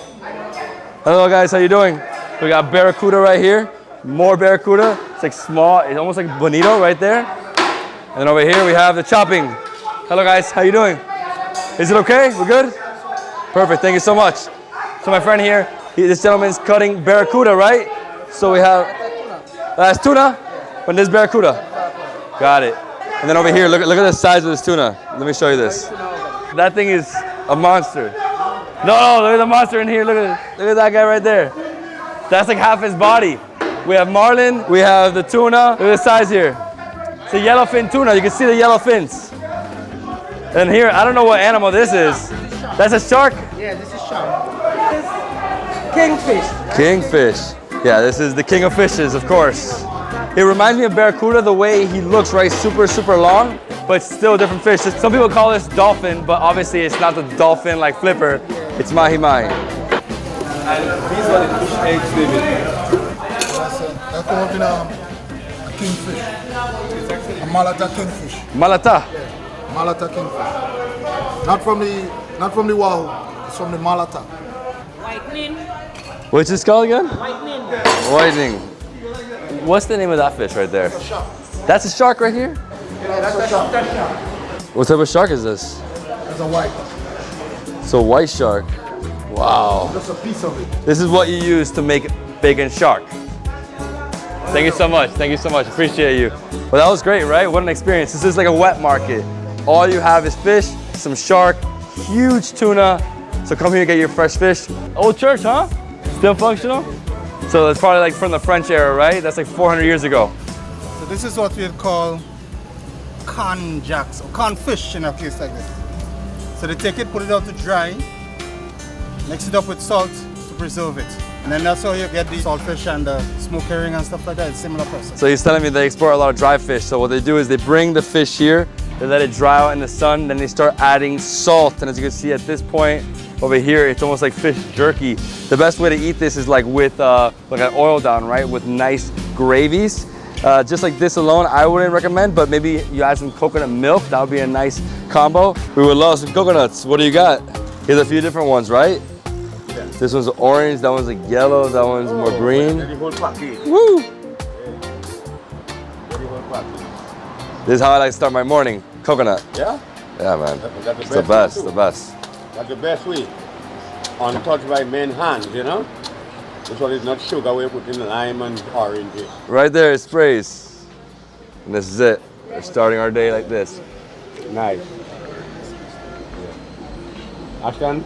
Hello guys, how you doing? We got barracuda right here, more barracuda. It's like small, it's almost like bonito right there. And then over here we have the chopping. Hello guys, how you doing? Is it okay? We're good? Perfect, thank you so much. So my friend here, this gentleman's cutting barracuda, right? So we have, that's tuna? But this barracuda. Got it. And then over here, look at the size of this tuna. Let me show you this. That thing is a monster. No, look at the monster in here. Look at that guy right there. That's like half his body. We have marlin, we have the tuna. Look at the size here. It's a yellowfin tuna. You can see the yellow fins. And here, I don't know what animal this is. That's a shark? Yeah, this is shark. Kingfish. Kingfish. Yeah, this is the king of fishes, of course. It reminds me of barracuda the way he looks, right? Super, super long, but it's still a different fish. Some people call this dolphin, but obviously it's not the dolphin like flipper. It's mahi-mahi. And these are the fish eggs, David. That's a kingfish. A Malata kingfish. Malata? Yeah. Malata kingfish. Not from the Wahoo, it's from the Malata. Whitening. What's this called again? Whitening. Whitening. What's the name of that fish right there? That's a shark. That's a shark right here? Yeah, that's a shark. What type of shark is this? That's a white. It's a white shark. Wow. Just a piece of it. This is what you use to make bacon shark. Thank you so much. Thank you so much. Appreciate you. Well, that was great, right? What an experience. This is like a wet market. All you have is fish, some shark, huge tuna. So come here and get your fresh fish. Old church, huh? Still functional? So it's probably like from the French era, right? That's like 400 years ago. So this is what we'd call corn jacks or corn fish in a place like this. So they take it, put it out to dry, mix it up with salt to preserve it. And then that's how you get the saltfish and the smoked herring and stuff like that. It's a similar process. So he's telling me they export a lot of dry fish. So what they do is they bring the fish here, they let it dry out in the sun, then they start adding salt. And as you can see at this point over here, it's almost like fish jerky. The best way to eat this is like with like an oil down, right? With nice gravies. Just like this alone, I wouldn't recommend, but maybe you add some coconut milk. That would be a nice combo. We would love some coconuts. What do you got? Here's a few different ones, right? Yeah. This one's orange, that one's like yellow, that one's more green. Woo! This is how I like to start my morning. Coconut. Yeah? Yeah, man. That's It's the best, the best. That's the best way. Untouched by men's hands, you know? This one is not sugar, we put in lime and oranges. Right there, it sprays. And this is it. We're starting our day like this. Nice. Ashton?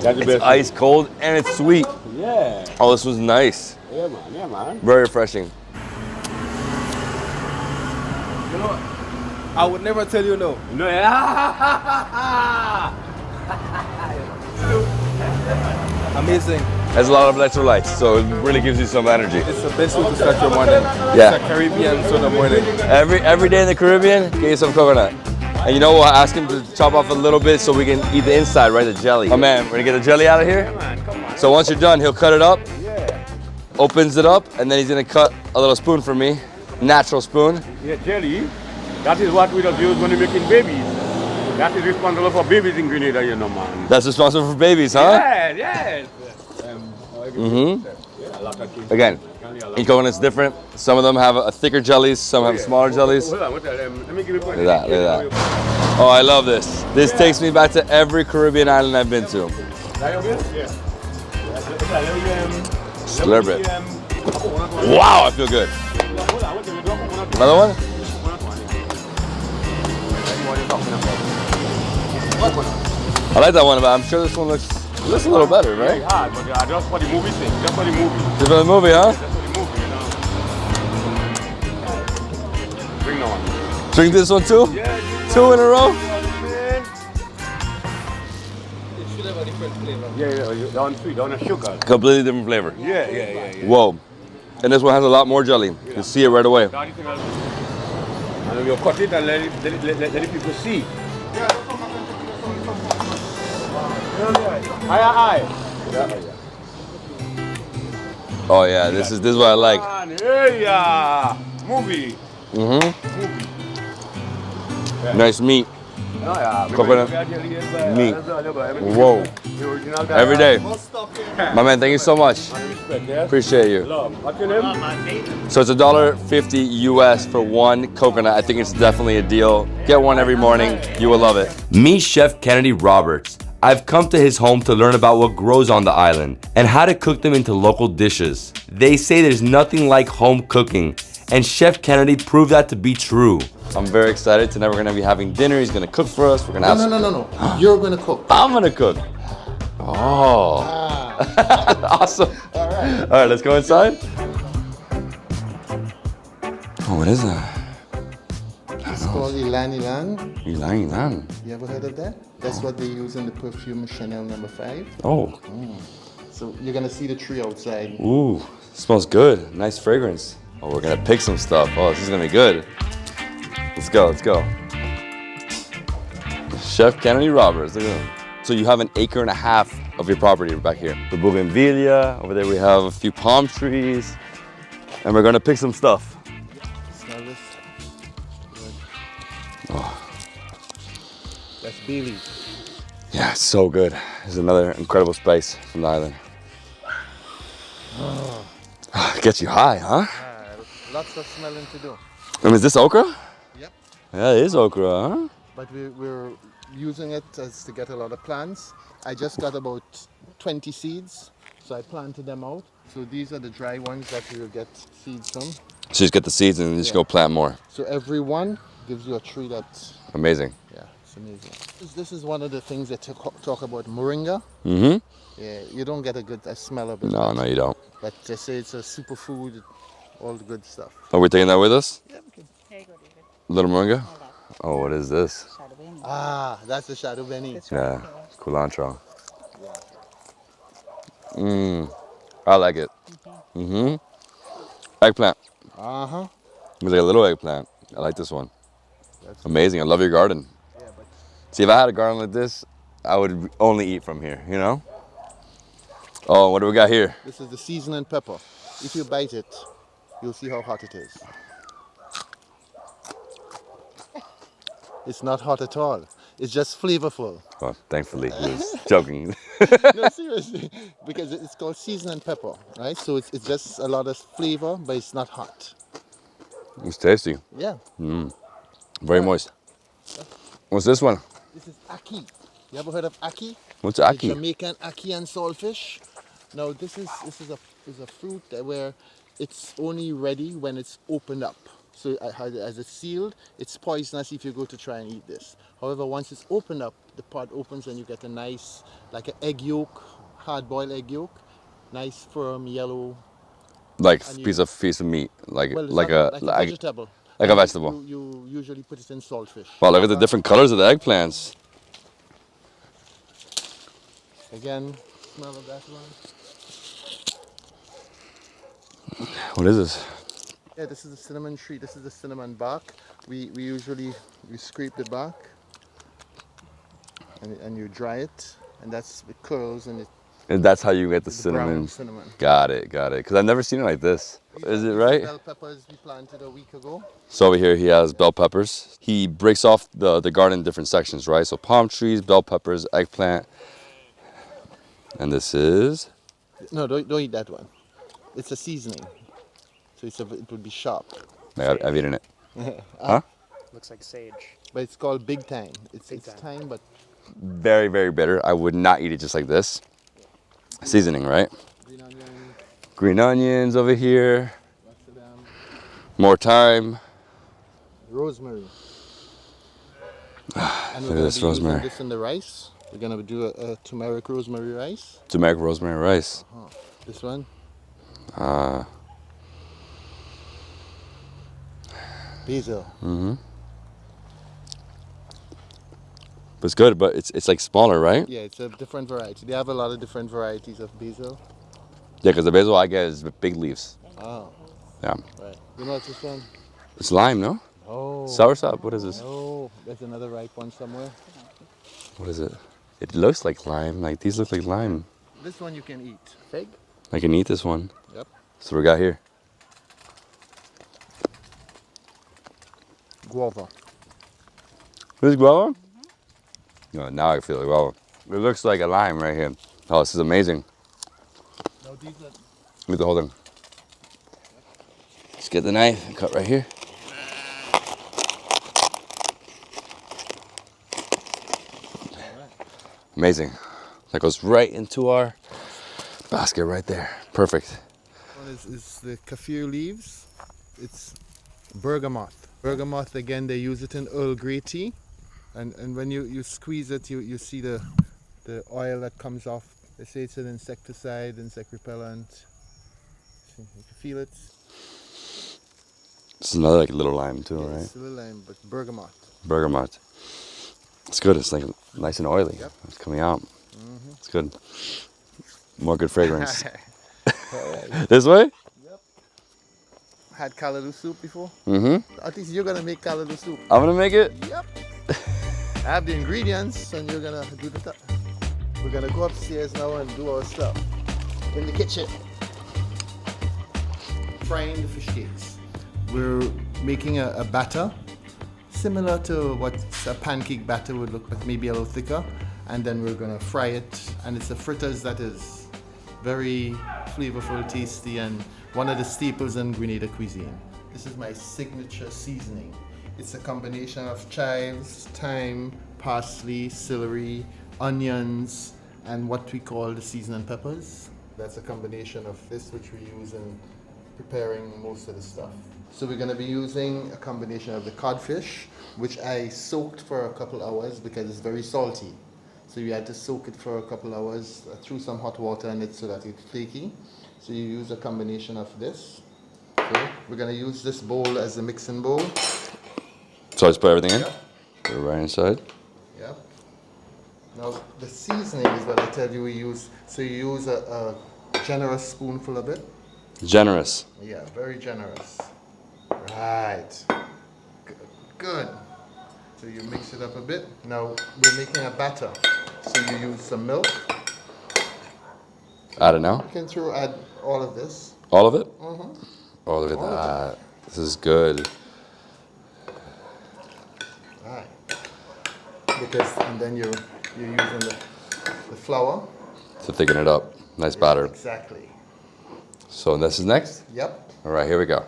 That's the It's best. ice cold and it's sweet. Yeah. Oh, this was nice. Yeah, man. Yeah, man. Very refreshing. You know, I would never tell you no. No, yeah. Amazing. Has a lot of electrolytes, so it really gives you some energy. It's the best way to start your morning. Yeah. It's a Caribbean sort of morning. Every day in the Caribbean, get you some coconut. And you know what? Ask him to chop off a little bit so we can eat the inside, right? The jelly. Oh man, we're gonna get the jelly out of here. So once you're done, he'll cut it up, opens it up, and then he's gonna cut a little spoon for me. Natural spoon. Yeah, jelly. That is what we just use when we're making babies. That is responsible for babies in Grenada, you know, man. That's responsible for babies, huh? Yes, yes. Again, each coconut's different. Some of them have a thicker jellies, some have smaller jellies. Hold on, let me give you Look at that, look at that. Oh, I love this. This takes me back to every Caribbean island I've been to. Slurp it. Wow, I feel good. Another one? I like that one, but I'm sure this one looks a little better, right? Yeah, hard, but just for the movie thing. Just for the movie. Just for the movie, huh? Just for the movie, you know. Bring that one. Drink this one too? Two in a row? It should have a different flavor. Yeah, on sweet, on a sugar. Completely different flavor. Yeah. Whoa. And this one has a lot more jelly. You can see it right away. And you cut it and let the people see. Aye. Oh yeah, this is what I like. Yeah. Movie. Nice meat. Coconut meat. Whoa. Every day. My man, thank you so much. Appreciate you. So it's $1.50 US for one coconut. I think it's definitely a deal. Get one every morning. You will love it. Meet Chef Kennedy Roberts. I've come to his home to learn about what grows on the island and how to cook them into local dishes. They say there's nothing like home cooking, and Chef Kennedy proved that to be true. I'm very excited. Tonight we're gonna be having dinner. He's gonna cook for us. We're gonna have No. You're gonna cook. I'm gonna cook. Oh. Awesome. All right, let's go inside. Oh, what is that? It's called Ilan. Ilan. You ever heard of that? That's what they use in the perfume Chanel No. 5. Oh. So you're gonna see the tree outside. Ooh, smells good. Nice fragrance. Oh, we're gonna pick some stuff. Oh, this is gonna be good. Let's go. Chef Kennedy Roberts, look at him. So you have an acre and a half of your property back here. The bougainvillea, over there we have a few palm trees, and we're gonna pick some stuff. Smell this. Good. Oh. That's Bailey. Yeah, it's so good. This is another incredible spice from the island. It gets you high, huh? Lots of smelling to do. And is this okra? Yep. Yeah, it is okra, huh? But we're using it as to get a lot of plants. I just got about 20 seeds, so I planted them out. So these are the dry ones that we will get seeds from. So you just get the seeds and then just go plant more. So every one gives you a tree that's... Amazing. Yeah, it's amazing. This is one of the things that talk about moringa. Mm-hmm. Yeah, you don't get a smell of it. No, you don't. But they say it's a superfood, all the good stuff. Are we taking that with us? Yeah, we can. Here you go, David. Little moringa? Oh, what is this? Ah, that's the shadow benny. Yeah, culantro. I like it. Eggplant. Uh-huh. It's like a little eggplant. I like this one. Amazing. I love your garden. See, if I had a garden like this, I would only eat from here, you know? Oh, what do we got here? This is the seasoning pepper. If you bite it, you'll see how hot it is. It's not hot at all. It's just flavorful. Oh, thankfully, he was joking. No, seriously, because it's called seasoning pepper, right? So it's just a lot of flavor, but it's not hot. It's tasty. Yeah. Very moist. What's this one? This is ackee. You ever heard of ackee? What's The ackee? Jamaican ackee and saltfish. Now this is a fruit where it's only ready when it's opened up. So as it's sealed, it's poisonous if you go to try and eat this. However, once it's opened up, the pot opens and you get a nice, like an egg yolk, hard-boiled egg yolk, nice firm yellow. Like and piece of meat, like well, it's like not a like a vegetable. Like a vegetable. You usually put it in saltfish. Wow, look at the different colors of the eggplants. Again, smell of that one. What is this? Yeah, this is the cinnamon tree. This is the cinnamon bark. We usually scrape the bark and you dry it, and that's it curls and it. And that's how you get the brown cinnamon. cinnamon. Got it. Because I've never seen it like this. Is it right? Bell peppers we planted a week ago. So over here he has bell peppers. He breaks off the garden in different sections, right? So palm trees, bell peppers, eggplant. And this is? No, don't eat that one. It's a seasoning. So it would be sharp. I've eaten it. Huh? Looks like sage. But it's called big thyme. It's thyme, but Very, very bitter. I would not eat it just like this. Seasoning, right? Green onions over here. More thyme. rosemary. And Look at this rosemary. This in the rice. We're gonna do a turmeric rosemary rice. Turmeric rosemary rice. This one. Ah. Basil. It's good, but it's like smaller, right? Yeah, it's a different variety. They have a lot of different varieties of basil. Yeah, because the basil I get is big leaves. Oh. Yeah. Right. You know what's this one? It's lime, no? Oh. Soursop. What is this? Oh, there's another ripe one somewhere. What is it? It looks like lime. Like these look like lime. This one you can eat. Fig? I can eat this one. Yep. So we got here. Guava. This is guava? No, now I feel it. Guava. It looks like a lime right here. Oh, this is amazing. No, these are... Look at the whole thing. Let's get the knife and cut right here. Amazing. That goes right into our basket right there. Perfect. One is the kaffir leaves. It's bergamot. Bergamot, again, they use it in Earl Grey tea. And when you squeeze it, you see the oil that comes off. They say it's an insecticide, insect repellent. You can feel it. This is another like little lime too, right? It's a little lime, but bergamot. Bergamot. It's good. It's like nice and oily. Yep. It's coming out. It's good. More good fragrance. This way? Yep. Had callaloo soup before? Mm-hmm. At least you're gonna make callaloo soup. I'm gonna make it? Yep. I have the ingredients and you're gonna do the stuff. We're gonna go upstairs now and do our stuff in the kitchen. Frying the fish cakes. We're making a batter similar to what a pancake batter would look, but maybe a little thicker. And then we're gonna fry it. And it's a fritters that is very flavorful, tasty, and one of the staples in Grenada cuisine. This is my signature seasoning. It's a combination of chives, thyme, parsley, celery, onions, and what we call the seasoning peppers. That's a combination of this which we use in preparing most of the stuff. So we're going to be using a combination of the codfish, which I soaked for a couple hours because it's very salty. So you had to soak it for a couple hours, threw some hot water in it so that it's flaky. So you use a combination of this. So we're going to use this bowl as a mixing bowl. So I just put everything in? Yep. Put it right inside. Yep. Now the seasoning is what I tell you we use. So you use a generous spoonful of it. Generous. Yeah, very generous. Right. Good. So you mix it up a bit. Now we're making a batter. So you use some milk. Add it now? You can add all of this. All of it? Mm-hmm. Oh, look at that. This is good. Right. Because and then you're using the flour. To thicken it up. Nice batter. Exactly. So this is next? Yep. All right, here we go.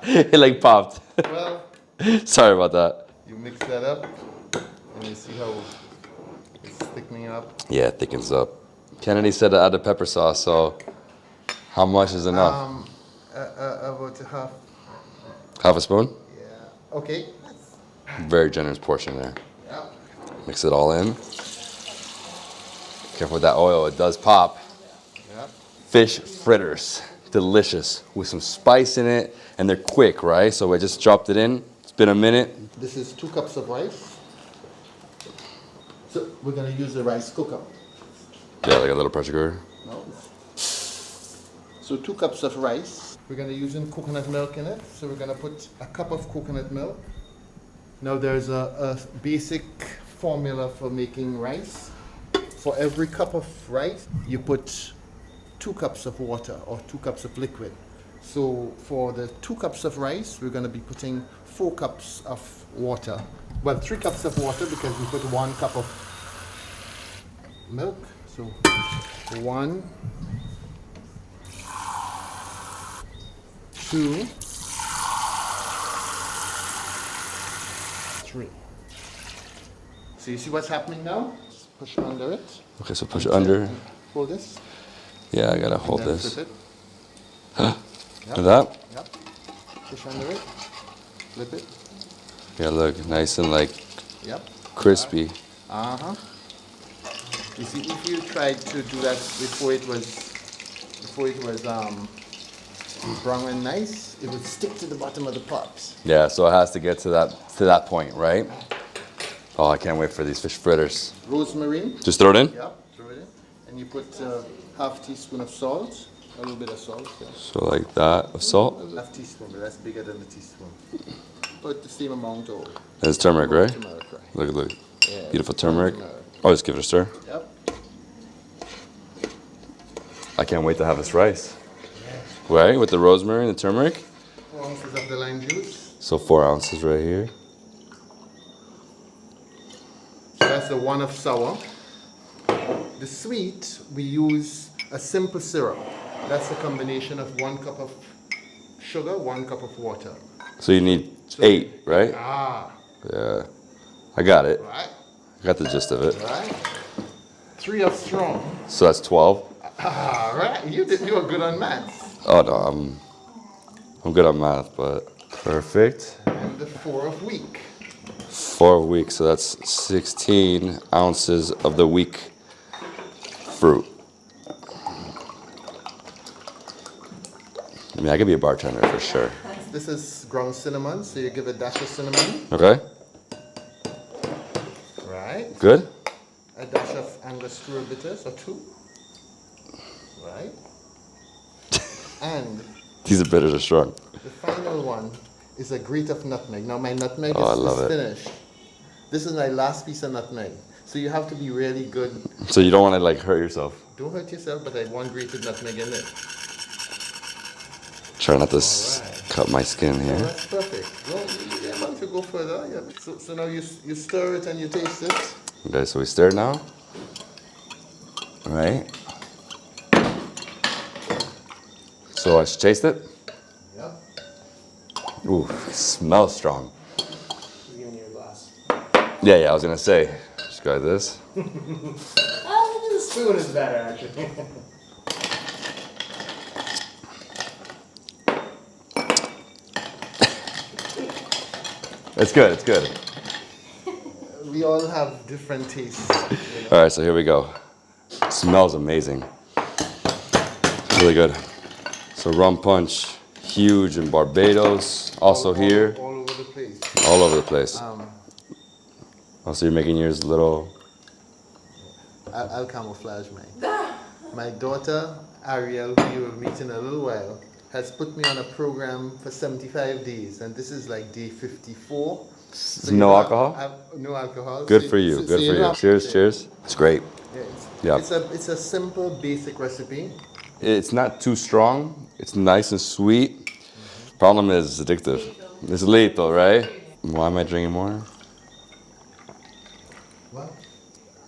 It like popped. Well. Sorry about that. You mix that up, and you see how it's thickening up. Yeah, it thickens up. Kennedy said to add the pepper sauce, so how much is enough? About half. Half a spoon? Yeah. Okay. Very generous portion there. Yeah. Mix it all in. Careful with that oil, it does pop. Yep. Fish fritters, delicious, with some spice in it, and they're quick, right? So I just dropped it in. It's been a minute. This is 2 cups of rice. So we're gonna use the rice cooker. Yeah, like a little pressure cooker. No. So 2 cups of rice. We're gonna use coconut milk in it. So we're gonna put a cup of coconut milk. Now there's a basic formula for making rice. For every cup of rice, you put 2 cups of water or 2 cups of liquid. So for the 2 cups of rice, we're going to be putting 4 cups of water. Well, 3 cups of water because we put 1 cup of milk. So 1, 2, 3. So you see what's happening now? Push under it. Okay, so push it under. Hold this. Yeah, I gotta hold this. Flip it. Huh? Yep. Like that? Yep. Push under it. Flip it. Yeah, look, nice and like Yep. crispy. Uh-huh. You see, if you tried to do that before it was brown and nice, it would stick to the bottom of the pot. Yeah, so it has to get to that point, right? Oh, I can't wait for these fish fritters. Rosemary. Just throw it in? Yeah, throw it in. And you put half teaspoon of salt, a little bit of salt. Yeah. So like that of salt. Half teaspoon, but that's bigger than the teaspoon. Put the same amount of. And it's turmeric, right? Turmeric, right. Look. Yeah, Beautiful turmeric. turmeric. Oh, just give it a stir. Yep. I can't wait to have this rice. Right, with the rosemary and the turmeric. 4 ounces of the lime juice. So 4 ounces right here. So that's the 1 of sour. The sweet, we use a simple syrup. That's a combination of 1 cup of sugar, 1 cup of water. So you need 8, right? Ah. Yeah. I got it. Right. I got the gist of it. Right. 3 of strong. So that's 12. Ah, right. You were good on maths. Oh no, I'm good on math, but perfect. And the 4 of weak. 4 weeks, so that's 16 ounces of the weak fruit. I mean, I could be a bartender for sure. This is ground cinnamon, so you give a dash of cinnamon. Okay. Right. Good. A dash of Angostura bitters or 2. Right. And These bitters are strong. the final one is a grate of nutmeg. Now my nutmeg Oh, I is love it. finished. This is my last piece of nutmeg. So you have to be really good. So you don't want to like hurt yourself. Don't hurt yourself, but I want grated nutmeg in it. Try not to cut my skin Oh, here. that's perfect. Well, you want to go further. Yeah. So now you stir it and you taste it. Okay, so we stir now. All right. So I should taste it? Yeah. Ooh, it smells strong. He's giving you a glass. Yeah, I was gonna say. Just go like this. The spoon is better, actually. It's good, it's good. We all have different tastes. All right, so here we go. It smells amazing. Really good. So rum punch, huge in Barbados, also here. All over the place. All over the place. Oh, so you're making yours little. I'll camouflage mine. My daughter, Ariel, who you will meet in a little while, has put me on a program for 75 days, and this is like day 54. So No alcohol? No alcohol. Good So- for you, so- good so for don't you. have to Cheers, say- cheers. It's great. Yeah, Yeah. it's a simple, basic recipe. It's not too strong. It's nice and sweet. Problem is, it's addictive. It's lethal, right? Why am I drinking more? Well,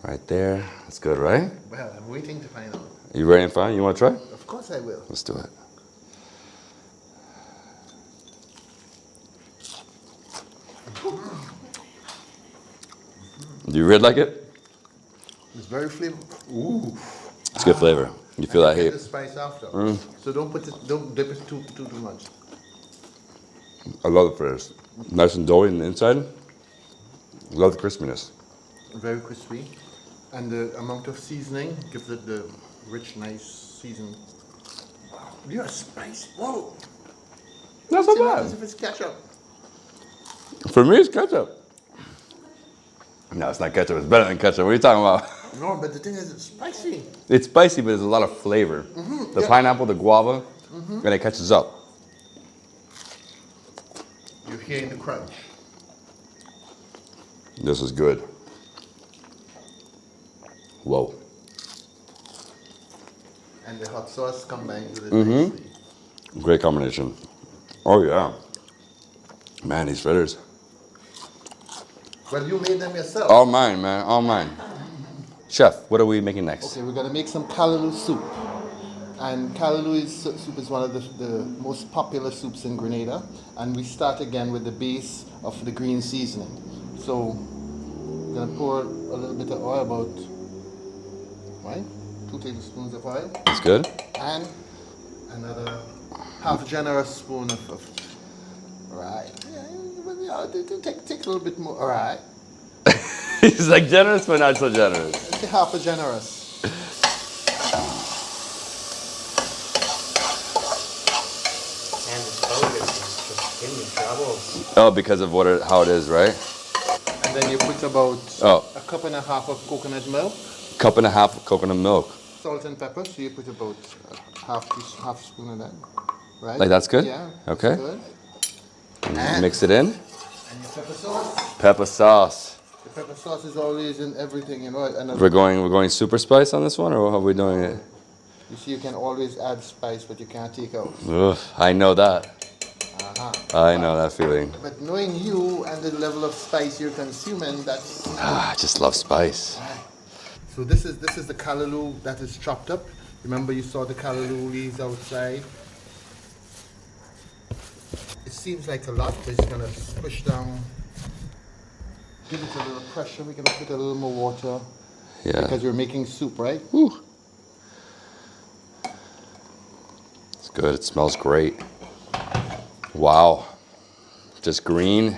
Right there. That's good, right? well, I'm waiting to find out. You ready and fine? You want to try? Of course I will. Let's do it. Do you really like it? It's very flavorful. Ooh. It's good flavor. You feel that Get heat? the spice after. Mm. So don't dip it too much. I love the fritters. Nice and doughy on the inside. Love the crispiness. Very crispy. And the amount of seasoning gives it the rich, nice seasoning. You're spicy. Whoa. That's not It's bad. as if it's ketchup. For me, it's ketchup. No, it's not ketchup. It's better than ketchup. What are you talking about? No, but the thing is, it's spicy. It's spicy, but there's a lot of flavor. Mhm, The yeah. pineapple, the guava, Mhm. and it catches up. You're hearing the crunch. This is good. Whoa. And the hot sauce combined with it Mm-hmm. nicely. Great combination. Oh yeah. Man, these fritters. Well, you made them yourself. All mine, man. All mine. Chef, what are we making next? Okay, we're gonna make some callaloo soup. And callaloo soup is one of the most popular soups in Grenada. And we start again with the base of the green seasoning. So, we're gonna pour a little bit of oil, about, right? 2 tablespoons of oil. That's good. And another half generous spoon of right. Yeah, take a little bit more. All right. He's like generous, but not so generous. Say half a generous. And it's bogus. Just give me troubles. Oh, because of how it is, right? And then you put about a cup and a half of coconut milk. Cup and a half of coconut milk. Salt and pepper, so you put about half spoon of that. Right? Like that's good? Yeah. Okay. Good. And mix it in. And your pepper sauce. Pepper sauce. The pepper sauce is always in everything, you know. And We're going super spice on this one, or how are we doing it? you see, you can always add spice, but you can't take out. Ugh, I know that. I know that feeling. But knowing you and the level of spice you're consuming, that's. I just love spice. So this is the callaloo that is chopped up. Remember, you saw the callaloo leaves outside. It seems like a lot, but it's gonna push down. Give it a little pressure. We're gonna put a little more water. Yeah. Because you're making soup, right? Woo. It's good. It smells great. Wow. Just green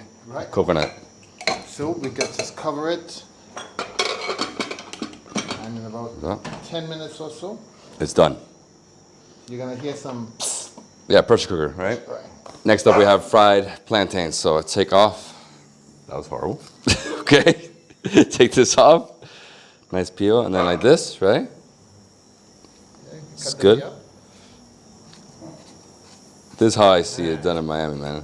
coconut. So we got just cover it. And in about 10 minutes or so, It's done. you're gonna hear some. Yeah, pressure cooker, right? Right. Next up we have fried plantains. So I take off. That was horrible. Okay. Take this off. Nice peel. And then like this, right? It's good. This is how I see it done in Miami, man.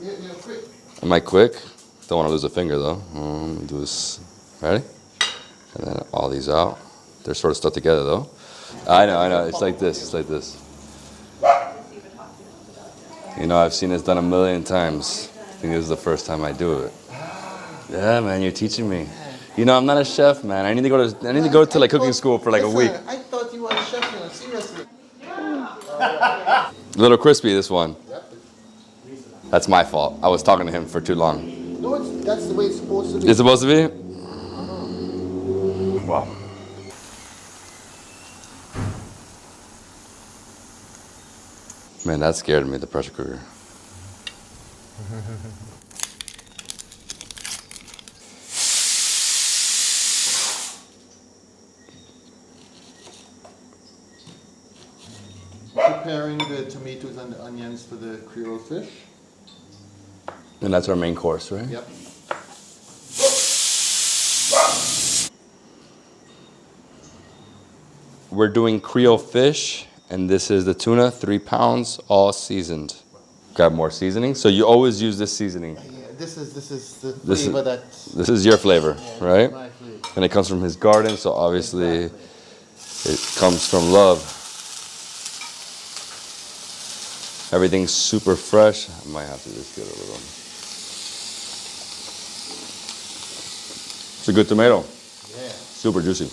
You're quick. Am I quick? Don't want to lose a finger though. Let me do this. Ready? And then all these out. They're sort of stuck together though. I know. It's like this. It's like this. You know, I've seen this done a million times. I think this is the first time I do it. Yeah, man, you're teaching me. You know, I'm not a chef, man. I need to go to like cooking school for like a week. I thought you were a chef, you know, seriously. A little crispy, this one. That's my fault. I was talking to him for too long. No, that's the way it's supposed to be. It's supposed to be? Wow. Man, that scared me, the pressure cooker. Preparing the tomatoes and the onions for the Creole fish. And that's our main course, right? Yep. We're doing Creole fish, and this is the tuna, 3 pounds, all seasoned. Got more seasoning. So you always use this seasoning. Yeah, this is the flavor that. This is your flavor, right? my flavor. And it comes from his garden, so obviously it comes from love. Everything's super fresh. I might have to just get a little. It's a good tomato. Yeah. Super juicy.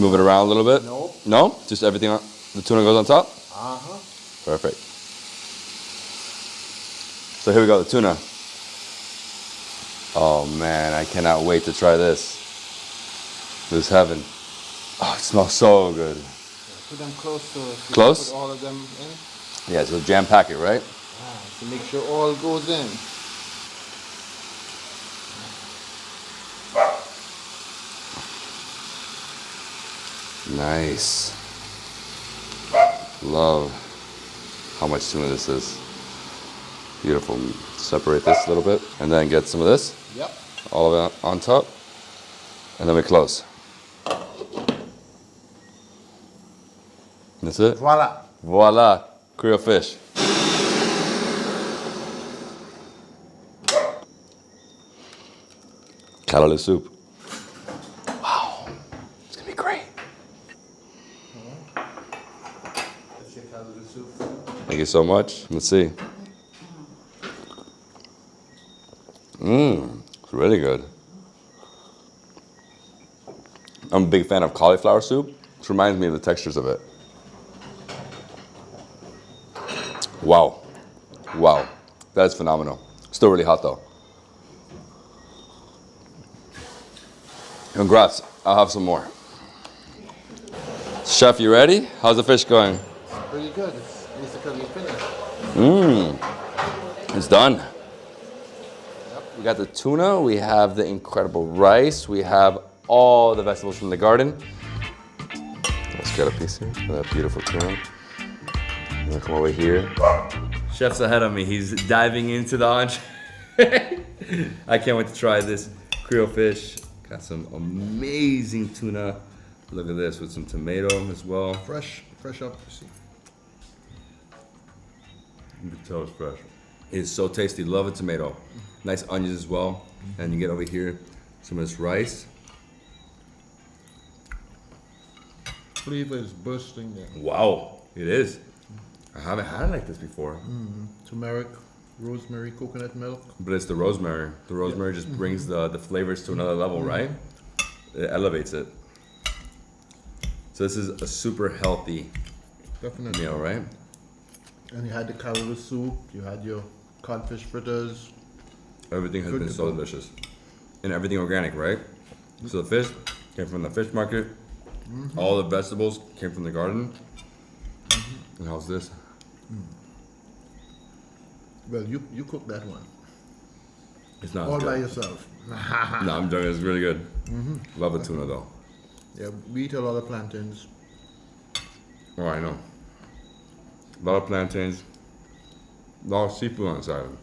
Move it around a little bit. Nope. No? Just everything on the tuna goes on top? Uh-huh. Perfect. So here we go, the tuna. Oh man, I cannot wait to try this. This is heaven. Oh, it smells so good. Put them close so you Close? put all of them in. Yeah, so jam pack it, right? To make sure all goes in. Nice. Love how much tuna this is. Beautiful. Separate this a little bit and then get some of this. Yep. All of it on top. And then we close. That's it? Voila. Voila. Creole fish. Callaloo soup. Wow. It's going to be great. That's your callaloo soup. Thank you so much. Let's see. It's really good. I'm a big fan of cauliflower soup. This reminds me of the textures of it. Wow. Wow. That is phenomenal. Still really hot though. Congrats. I'll have some more. Chef, you ready? How's the fish going? It's pretty good. It's basically finished. It's done. We got the tuna, we have the incredible rice, we have all the vegetables from the garden. Let's get a piece here for that beautiful tuna. I'm gonna come over here. Chef's ahead of me, he's diving into the entree. I can't wait to try this Creole fish. Got some amazing tuna. Look at this with some tomato as well. Fresh up. See. You can tell it's fresh. It's so tasty. Love a tomato. Nice onions as well. And you get over here some of this rice. Flavor is bursting there. Wow, it is. I haven't had it like this before. Turmeric, rosemary, coconut milk. But it's the rosemary. The rosemary just brings the flavors to another level, right? It elevates it. So this is a super healthy Definitely. meal, right? And you had the caribou soup, you had your codfish fritters. Everything has Good been to so go. delicious. And everything organic, right? So the fish came from the fish market. All the vegetables came from the garden. And how's this? Well, you cooked that one. It's not all good. by yourself. No, I'm joking. It's really good. Love the tuna though. Yeah, we eat a lot of plantains. Oh, I know. A lot of plantains. A lot of seafood on this island.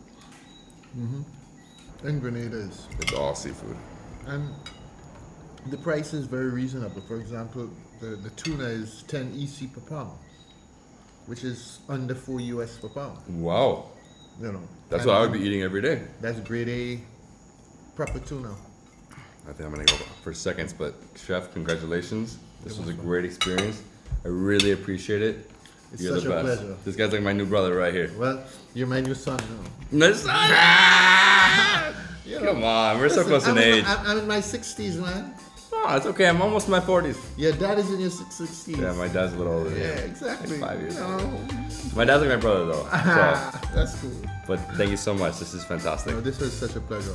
And Grenada is. It's all seafood. And the price is very reasonable. For example, the tuna is 10 EC per pound, which is under 4 US per pound. Wow. You know. That's and what I would be eating every day. That's grade A proper tuna. I think I'm gonna go for seconds, but Chef, congratulations. This was a great experience. I really appreciate it. It's You're such the a best. pleasure. This guy's like my new brother right here. Well, you're my new son now. No, son! You Come on, we're so listen, close in age. I'm in my 60s, man. Oh, it's okay. I'm almost in my 40s. Your dad is in your 60s. Yeah, my dad's a little older. Yeah, exactly. 5 years You older. know. My dad's like my brother though. So. That's cool. But thank you so much. This is fantastic. No, this was such a pleasure.